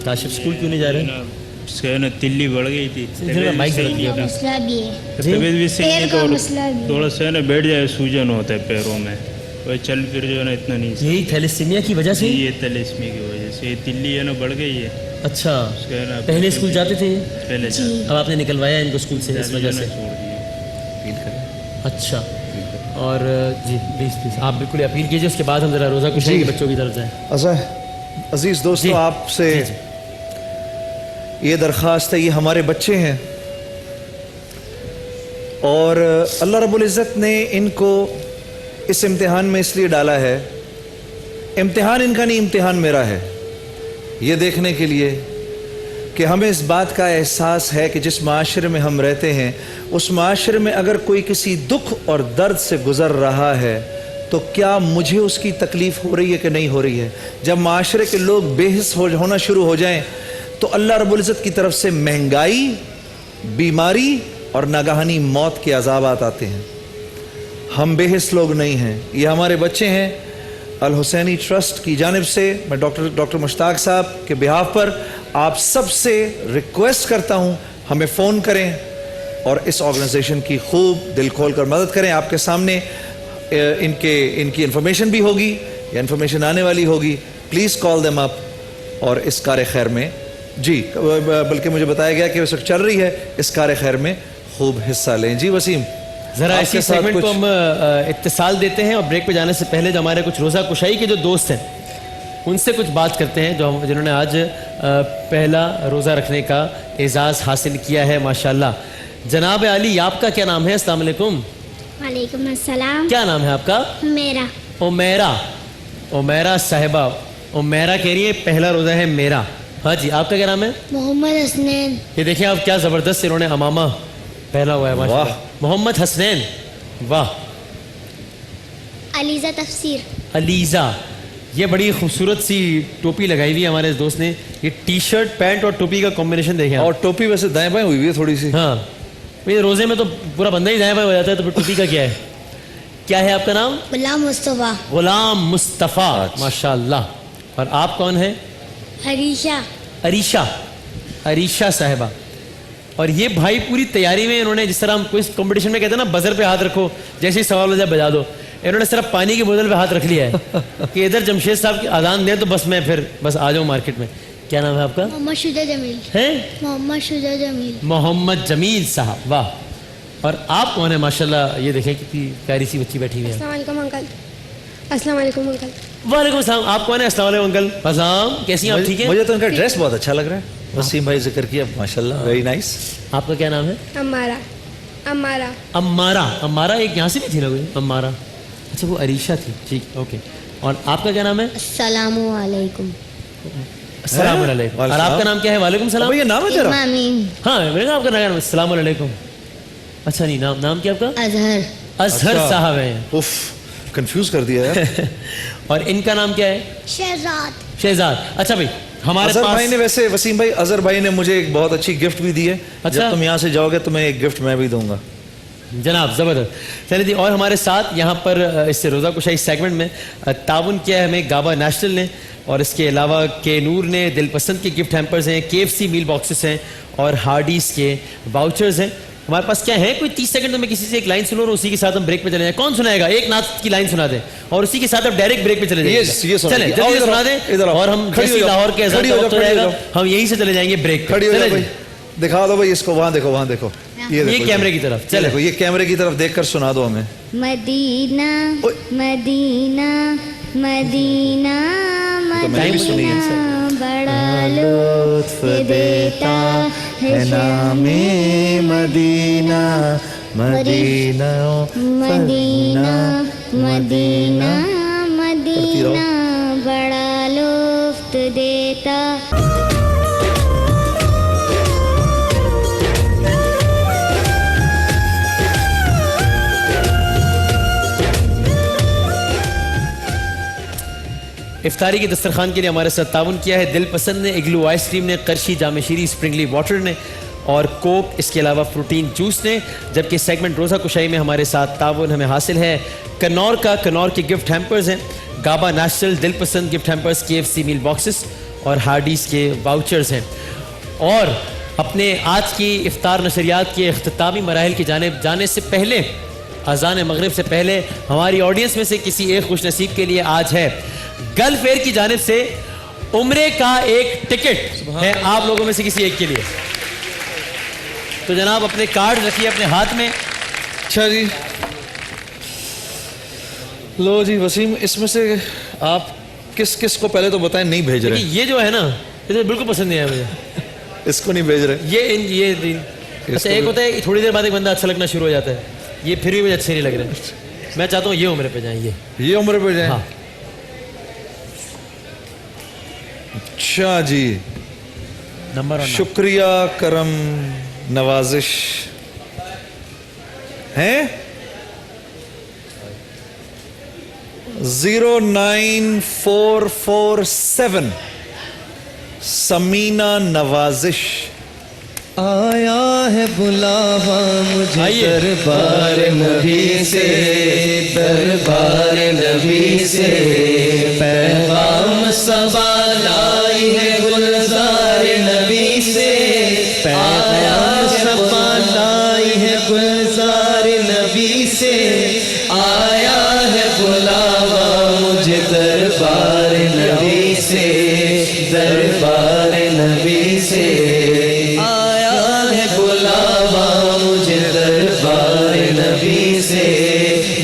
काशिफ स्कूल क्यों नहीं जा रहे? उसके ना तिल्ली बढ़ गई थी, माइक से पैर रखिए का अपना। मसला भी है। तबीयत भी सही पैर नहीं का तो मसला भी है। थोड़ा सा ना बैठ जाए सूजन होता है पैरों में, वह चल फिर जो है ना इतना नहीं यही थैलेसीमिया की वजह से? ये तलिस्मी की वजह से ये तिल्ली है ना बढ़ गई है। अच्छा, उसका है ना पहले स्कूल जाते थे? पहले जी। अब आपने निकलवाया इनको स्कूल से इस वजह से? छोड़ दिए। अच्छा, और जी प्लीज़ प्लीज़ आप बिल्कुल अपील कीजिए, उसके बाद हम जरा रोज़ा कुछ जी। बच्चों की तरफ जाएं। अच्छा अजीज जी। दोस्तों, आपसे जी, जी। ये दरख्वास्त है, ये हमारे बच्चे हैं और अल्लाह रब्बुल इज़्ज़त ने इनको इस इम्तिहान में इसलिए डाला है, इम्तिहान इनका नहीं, इम्तिहान मेरा है, ये देखने के लिए कि हमें इस बात का एहसास है कि जिस माशरे में हम रहते हैं उस माशरे में अगर कोई किसी दुख और दर्द से गुज़र रहा है तो क्या मुझे उसकी तकलीफ़ हो रही है कि नहीं हो रही है। जब माशरे के लोग बेहिस होना शुरू हो जाएं तो अल्लाह रब्बुल इज़्ज़त की तरफ से महंगाई, बीमारी और नागहानी मौत के अज़ाबात आते हैं। हम बेहिस लोग नहीं हैं, ये हमारे बच्चे हैं। अल हुसैनी ट्रस्ट की जानिब से मैं डॉक्टर मुश्ताक साहब के बिहाफ पर आप सबसे रिक्वेस्ट करता हूं, हमें फ़ोन करें और इस ऑर्गेनाइजेशन की खूब दिल खोल कर मदद करें। आपके सामने इनकी इन्फॉर्मेशन भी होगी या इन्फॉर्मेशन आने वाली होगी। प्लीज़ कॉल देम अप और इस कार खैर में, जी बल्कि मुझे बताया गया कि इस वक्त चल रही है, इस कार खैर में खूब हिस्सा लें। जी वसीम, जरा आपके इसी साथ सेगमेंट को कुछ- हम इत्तिसाल देते हैं और ब्रेक पे जाने से पहले जो हमारे कुछ रोज़ा कुशाई के जो दोस्त हैं उनसे कुछ बात करते हैं, जिन्होंने आज पहला रोज़ा रखने का एजाज़ हासिल किया है माशाल्लाह। जनाब अली, आपका क्या नाम है? अस्सलाम वालेकुम। वालेकुम अस्सलाम। क्या नाम है आपका? मेरा उमैरा। उमैरा साहिबा, उमैरा कह रही है पहला रोज़ा है मेरा। हाँ जी, आपका क्या नाम है? मोहम्मद हसनैन। ये देखिए आप, क्या ज़बरदस्त इन्होंने अमामा पहला हुआ है माशाल्लाह। वाह। मोहम्मद हसनैन, वाह। अलीज़ा तफसीर। अलीज़ा, ये बड़ी खूबसूरत सी टोपी लगाई हुई है हमारे इस दोस्त ने। ये टी शर्ट पैंट और टोपी का कॉम्बिनेशन देखें आप। और टोपी वैसे दाएं बाएं हुई है थोड़ी सी। हाँ, ये रोज़े में तो पूरा बंदा ही दाएं बाएं हो जाता है, तो फिर टोपी का क्या है? क्या है आपका नाम? गुलाम मुस्तफ़ा। गुलाम मुस्तफ़ा, माशाल्लाह। और आप कौन है? हरीशा। अरीशा, अरीशा साहिबा। और ये भाई पूरी तैयारी में इन्होंने, जिस तरह हम कोई कंपटीशन में कहते हैं ना बजर पे हाथ रखो, जैसे ही सवाल हो जाए बजा दो, इन्होंने सिर्फ पानी की बोतल पे हाथ रख लिया है कि इधर जमशेद साहब की आदान दें तो बस मैं फिर बस आ जाऊँ मार्केट में। क्या नाम है आपका? मोहम्मद शुजा जमील। है मोहम्मद शुजा जमील। मोहम्मद जमील साहब, वाह। और आप कौन है? माशाल्लाह, ये देखें कितनी प्यारी सी बच्ची बैठी हुई है। अस्सलाम वालेकुम अंकल। अस्सलाम वालेकुम अंकल। वालेकुम सलाम। आप कौन है? अस्सलाम वालेकुम अंकल। अस्सलाम, कैसी हैं आप? ठीक है? मुझे तो इनका ड्रेस बहुत अच्छा लग रहा है। वसीम भाई जिक्र किया, माशाल्लाह, वेरी नाइस। आपका क्या नाम है? अम्मारा। अम्मारा। अम्मारा। अम्मारा एक यहाँ से भी थी ना कोई? अम्मारा, अच्छा वो अरीशा थी, ठीक, ओके। और आपका क्या नाम है? अस्सलामु अलैकुम। अस्सलाम वालेकुम। और आपका नाम क्या है? वालेकुम सलाम। ये नाम है तेरा? इमामी। हाँ, मेरे नाम आपका नाम अस्सलाम वालेकुम। अच्छा नहीं, नाम क्या आपका? अजहर। अजहर अच्छा। साहब हैं। उफ, कंफ्यूज कर दिया यार। और इनका नाम क्या है? शहजाद। शहजाद। अच्छा भाई, हमारे अजहर पास भाई ने, वैसे वसीम भाई, अजहर भाई ने मुझे एक बहुत अच्छी गिफ्ट भी दी है। अच्छा। जब तुम यहाँ से जाओगे तो मैं एक गिफ्ट मैं भी दूंगा। जनाब ज़बरदस्त। चलिए जी, और हमारे साथ यहाँ पर इस रोज़ा कुशाई सेगमेंट में ताउन किया है हमें गाबा नेशनल ने, और इसके अलावा के नूर ने दिल पसंद के गिफ्ट हैम्पर्स हैं, KFC मील बॉक्सेस हैं और हार्डीज़ के वाउचर्स हैं। हमारे पास क्या है, कोई 30 सेकंड में मैं किसी से एक लाइन सुनो और उसी के साथ हम ब्रेक पे चले जाएं। कौन सुनाएगा? एक नात की लाइन सुना दे और उसी के साथ अब डायरेक्ट ब्रेक पे चले जाएंगे। ये सुनाइए। चलें, आओ जल्दी इधर सुना आओ, दें इधर आओ। और हम खड़ी हो जैसे जाओ, लाहौर के खड़ी अज़ान हो का जाओ, वक्त हो खड़ी हो जाएगा, जाओ। हम यहीं से चले जाएंगे ब्रेक पे। खड़ी हो जाओ चलें भाई, जी। दिखा दो भाई इसको, वहाँ देखो, वहाँ देखो, ये देखो, कैमरे की तरफ, ये चले। देखो, ये कैमरे की तरफ देखकर सुना दो हमें। मदीना ओए। मदीना मदीना तो मैंने भी सुनी है। मदीना बड़ा लुत्फ देता है शामे Medina, Medina Medina Medina Medina बड़ा लुत्फ देता। इफ्तारी के दस्तरखान के लिए हमारे साथ ताउन किया है दिल पसंद ने, इग्लू आइसक्रीम ने, करशी जामेशीरी स्प्रिंगली वाटर ने, और कोक, इसके अलावा प्रोटीन जूस ने। जबकि सेगमेंट रोज़ा कुशाई में हमारे साथ ताउन हमें हासिल है कन्नौर का। कन्नौर के गिफ्ट हैम्पर्स हैं गाबा नेशनल दिल पसंद गिफ्ट हैम्पर्स, KFC मील बॉक्सेस और हार्डीज़ के वाउचर्स हैं। और अपने आज की इफ्तार नशरियात के अख्तामी मराहिल की जानिब जाने से पहले, अज़ान मगरिब से पहले, हमारी ऑडियंस में से किसी एक खुश नसीब के लिए आज है गल्फ एयर की जानिब से उम्रे का एक टिकट है आप लोगों में से किसी एक के लिए। तो जनाब अपने कार्ड रखिए अपने हाथ में। अच्छा जी, लो जी वसीम, इसमें से आप किस किस को पहले तो बताएं नहीं भेज रहे? ये जो है ना, ये तो बिल्कुल पसंद नहीं है मुझे। इसको नहीं भेज रहे? ये अच्छा, एक होता है थोड़ी देर बाद एक बंदा अच्छा लगना शुरू हो जाता है, ये फिर भी मुझे अच्छे नहीं लग रहे। मैं चाहता हूँ ये उम्र पे जाएं, ये उम्र पे जाएं। हाँ। अच्छा जी, नंबर वन। शुक्रिया, करम, नवाजिश हैं। 09447 समीना नवाजिश। आया है बुलावा मुझे दरबार नबी से, दरबार नबी से पैगाम सबा लाई है गुलजार नबी से, पैगाम सबा लाई है गुलजार नबी से, आया है बुलावा मुझे दरबार नबी से, दरबार नबी से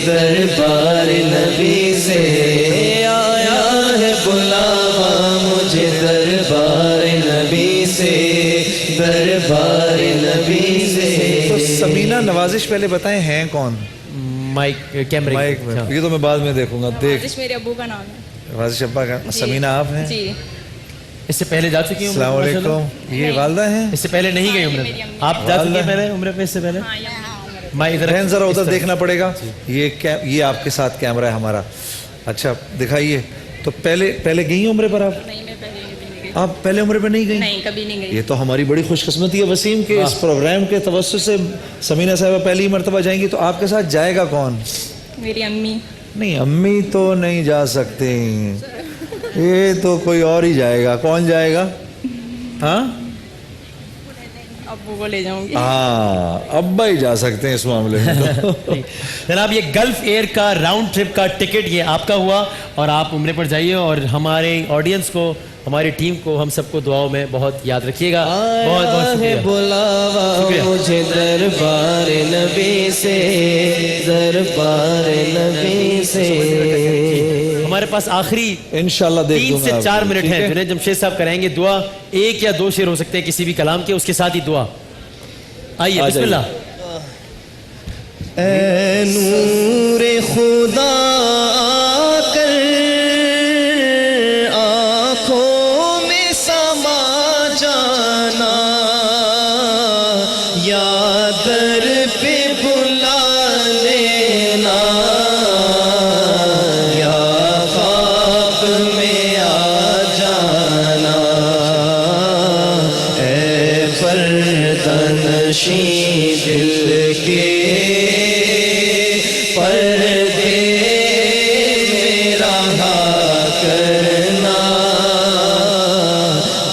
दरबार नबी से, आया है बुलावा मुझे दरबार नबी से, दरबार नबी से। तो समीना नवाजिश पहले बताएं हैं कौन? माइक कैमरे माइक में, ये तो मैं बाद में देखूंगा। देख, मेरे अब्बू का नाम है। नवाजिश अब्बा का। समीना आप हैं? जी। इससे पहले जा चुकी हूँ? अस्सलाम वालेकुम। ये वालदा हैं? इससे पहले नहीं गई उम्र पे? आप जा चुकी हैं पहले उम्र पे इससे पहले? मैं इधर जरा उधर देखना पड़ेगा। ये आपके साथ कैमरा है हमारा। अच्छा दिखाइए। तो पहले गई उम्र पर आप? नहीं, मैं पहले नहीं गई। आप पहले उम्र पर नहीं गई? नहीं, कभी नहीं गई। ये तो हमारी बड़ी खुशकिस्मती है वसीम के इस प्रोग्राम के तवज्जुह से समीना साहिबा पहली मर्तबा जाएंगी। तो आपके साथ जाएगा कौन? मेरी अम्मी। नहीं, अम्मी तो नहीं जा सकती, ये तो कोई और ही जाएगा। कौन जाएगा? हाँ, अब्बू को ले जाऊंगी। हाँ, अब्बा ही जा सकते हैं इस मामले में। जनाब ये गल्फ एयर का राउंड ट्रिप का टिकट ये आपका हुआ और आप उम्रे पर जाइए। और हमारे ऑडियंस को, हमारी टीम को, हम सबको दुआओं में बहुत याद रखिएगा। बहुत बहुत शुक्रिया। बुलावा मुझे दरबार नबी से, दरबार नबी से। हमारे पास आखिरी इंशाल्लाह 3 से 4 मिनट हैं। जुनैद जमशेद साहब कराएंगे दुआ। 1 या 2 शेर हो सकते हैं किसी भी कलाम के, उसके साथ ही दुआ। आइए बिस्मिल्लाह। ऐ नूरे खुदा कर आँखों में समा जाना, या दर पे बुला लेना, या ख्वाब में आ जाना। ऐ पर्दनशी दिल के पर्दे मेरा करना,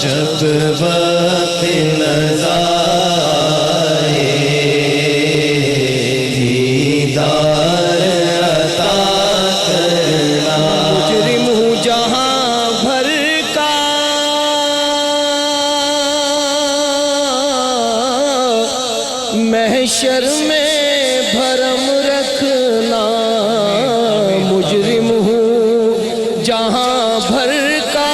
जब वक्त नज़ारे दीदार अता करना। मुजरिम हूँ जहाँ भर का, महशर में भरम रखना। मुजरिम हूँ जहाँ भर का,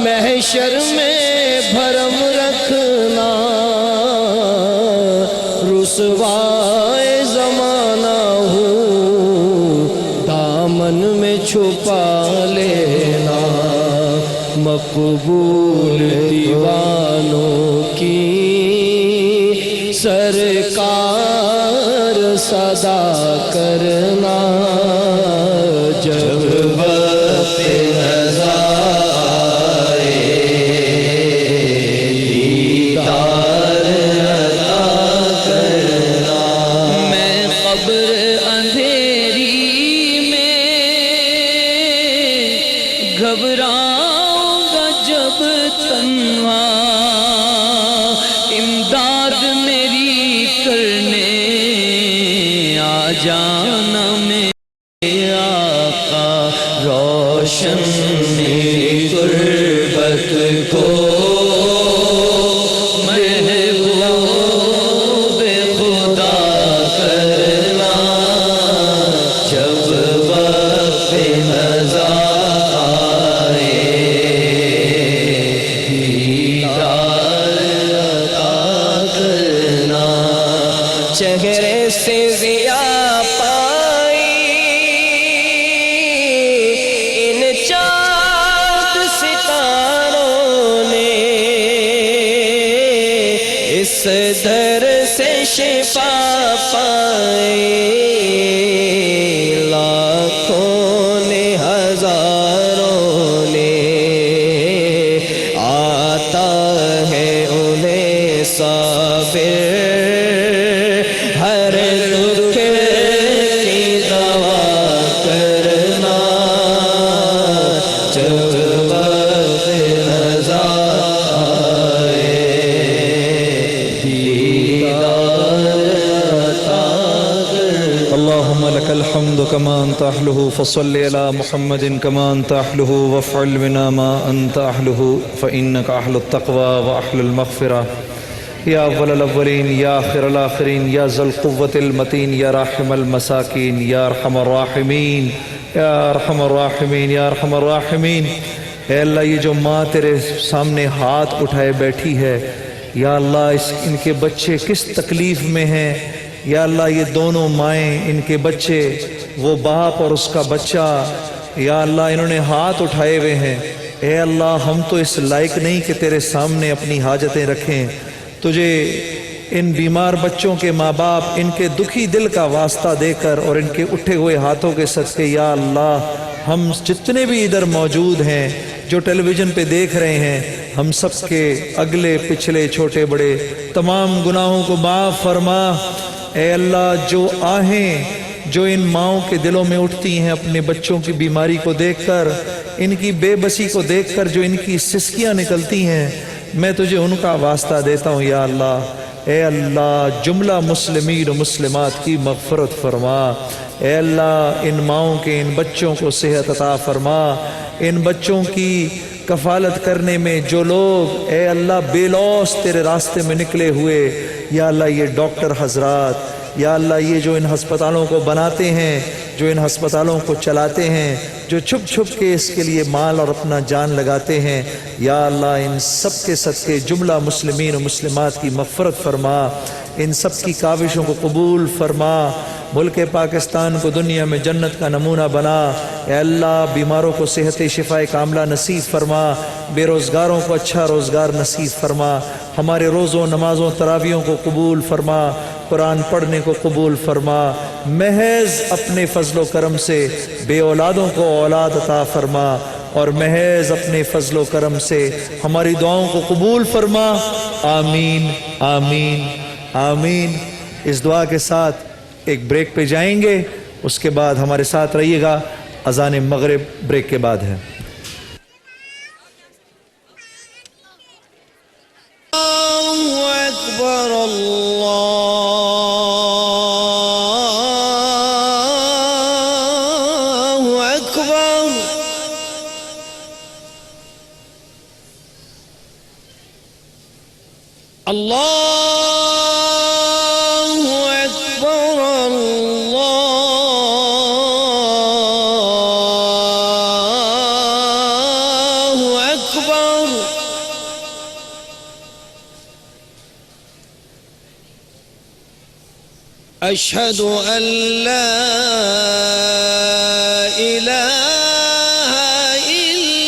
महशर में भरम रखना। रुसवाए ज़माना हूँ दामन में छुपा लेना। मकबूल दीवानों की सरकार सदा करना, जब वक्त नज़ारे जाना में आका रोशन गुर्बत को महबूब खुदा करना जब वक्त नज़ा आए दीदार अता करना चेहरे से ज़िया पाई इन चाँद सितारों ने इस दर से शिफा पाई लाखों ने हजारों ने आता है उन्हें साबिर हर दुख की दवा करना जब वक्त नज़ा आए दीदार अता करना। अल्लाहुम्मा लकल हम्दु कमा अंत अहलुहु फसल्लि अला मुहम्मदिन कमा अंत अहलुहु वफ़अल बिना मा अंत अहलुहु फ़इन्नका अहलुत तक़वा व अहलुल मग़फ़िरा या अव्वलल अव्वलीन या आखिरल आखिरीन या ज़ुल क़ुव्वतिल मतीन या राहिमल मसाकीन या अरहमर राहिमीन या अरहमर राहिमीन या अरहमर राहिमीन। ऐ अल्लाह ये जो माँ तेरे सामने हाथ उठाए बैठी है या अल्लाह इनके बच्चे किस तकलीफ़ में हैं या अल्लाह ये दोनों माएँ इनके बच्चे वो बाप और उसका बच्चा या अल्लाह इन्होंने हाथ उठाए हुए हैं। ऐ अल्लाह हम तो इस लायक नहीं कि तेरे सामने अपनी हाजतें रखें। तुझे इन बीमार बच्चों के माँ बाप इनके दुखी दिल का वास्ता देकर और इनके उठे हुए हाथों के सदक़े या अल्लाह हम जितने भी इधर मौजूद हैं जो टेलीविज़न पे देख रहे हैं हम सब के अगले पिछले छोटे बड़े तमाम गुनाहों को माफ़ फरमा। ऐ अल्लाह जो आहें जो इन माँओं के दिलों में उठती हैं अपने बच्चों की बीमारी को देखकर इनकी बेबसी को देखकर जो इनकी सिसकियाँ निकलती हैं मैं तुझे उनका वास्ता देता हूँ या अल्लाह। ए अल्लाह जुमला मुस्लिमीन और मुस्लिमात की मग़फ़रत फरमा। ए अल्लाह इन माँओं के इन बच्चों को सेहत अता फरमा। इन बच्चों की कफ़ालत करने में जो लोग ए अल्लाह बेलौस तेरे रास्ते में निकले हुए या अल्लाह ये डॉक्टर हजरात या अल्लाह ये जो इन हस्पतालों को बनाते हैं जो इन हस्पतालों को चलाते हैं जो छुप छुप के इसके लिए माल और अपना जान लगाते हैं या अल्लाह इन सब के सदक़े जुमला मुस्लिमीन और मुस्लिमात की मग़फ़रत फरमा। इन सब की काविशों को कबूल फरमा। मुल्क पाकिस्तान को दुनिया में जन्नत का नमूना बना। ए अल्लाह बीमारों को सेहत शिफ़ाए कामला नसीब फरमा। बेरोज़गारों को अच्छा रोज़गार नसीब फरमा। हमारे रोज़ों नमाज़ों तरावियों को कबूल फरमा। कुरान पढ़ने को कबूल फरमा। महज अपने फ़ज़्ल करम से बे औलादों को औलाद अता फरमा और महज अपने फ़ज़्ल करम से हमारी दुआओं को कबूल फरमा। आमीन आमीन आमीन। इस दुआ के साथ एक ब्रेक पे जाएंगे, उसके बाद हमारे साथ रहिएगा। अज़ान मग़रिब ब्रेक के बाद है। अल्लाहु अकबर अल्लाहु अकबर। अल्लाहु अकबर अल्लाहु अकबर। अशहदु अन ला इलाहा इल्लल्लाह।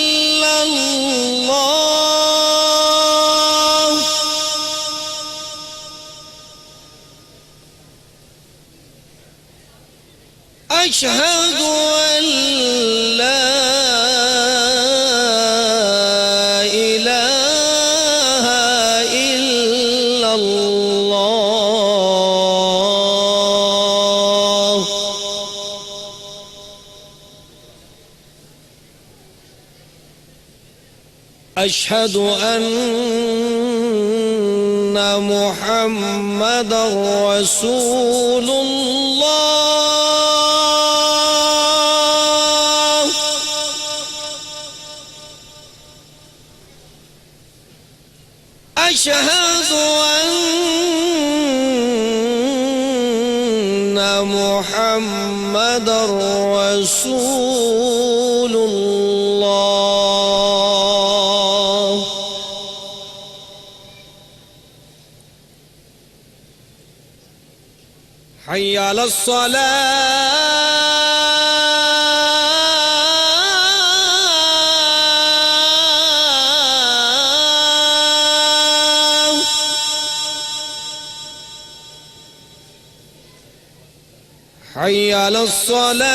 अशहदु अन ला इलाहा इल्लल्लाह। अशहदु अन्ना मुहम्मदर रसूलुल्लाह। अशहदु अन्ना मुहम्मदर रसूलुल्लाह। हय्या अलस्सलाह। हय्या अलस्सलाह।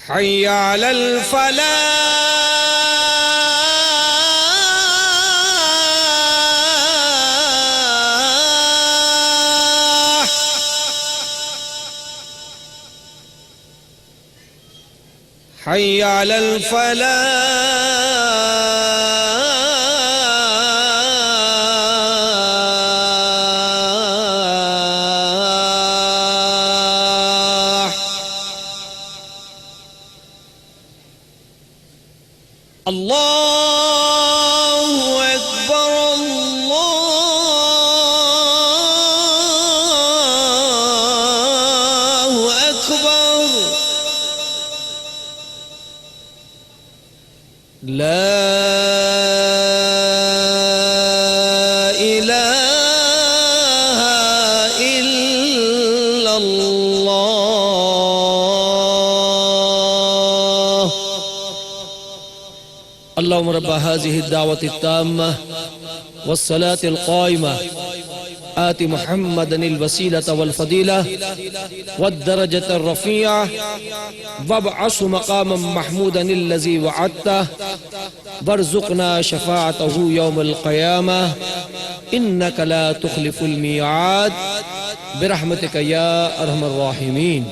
हय्या अलल फलाह। हय्या अलल फलाह। अल्लाहु अकबर अल्लाहु अकबर। ला इलाहा इल्लल्लाह। अल्लाहुम्मा रब्ब हाज़िहि दावति ताम्मा वस्सलातिल क़ाइमा आति मुहम्मदनिल वसीलता वल फ़दीला वद्दरजतर रफ़ीआ वब्असहु मक़ामम महमूदनिल लज़ी वअदता वरज़ुक़ना शफ़ाअतहु यौमल क़ियामा इन्नका ला तुख़लिफ़ुल मिआद बिरहमतिका या अरहमर राहिमीन।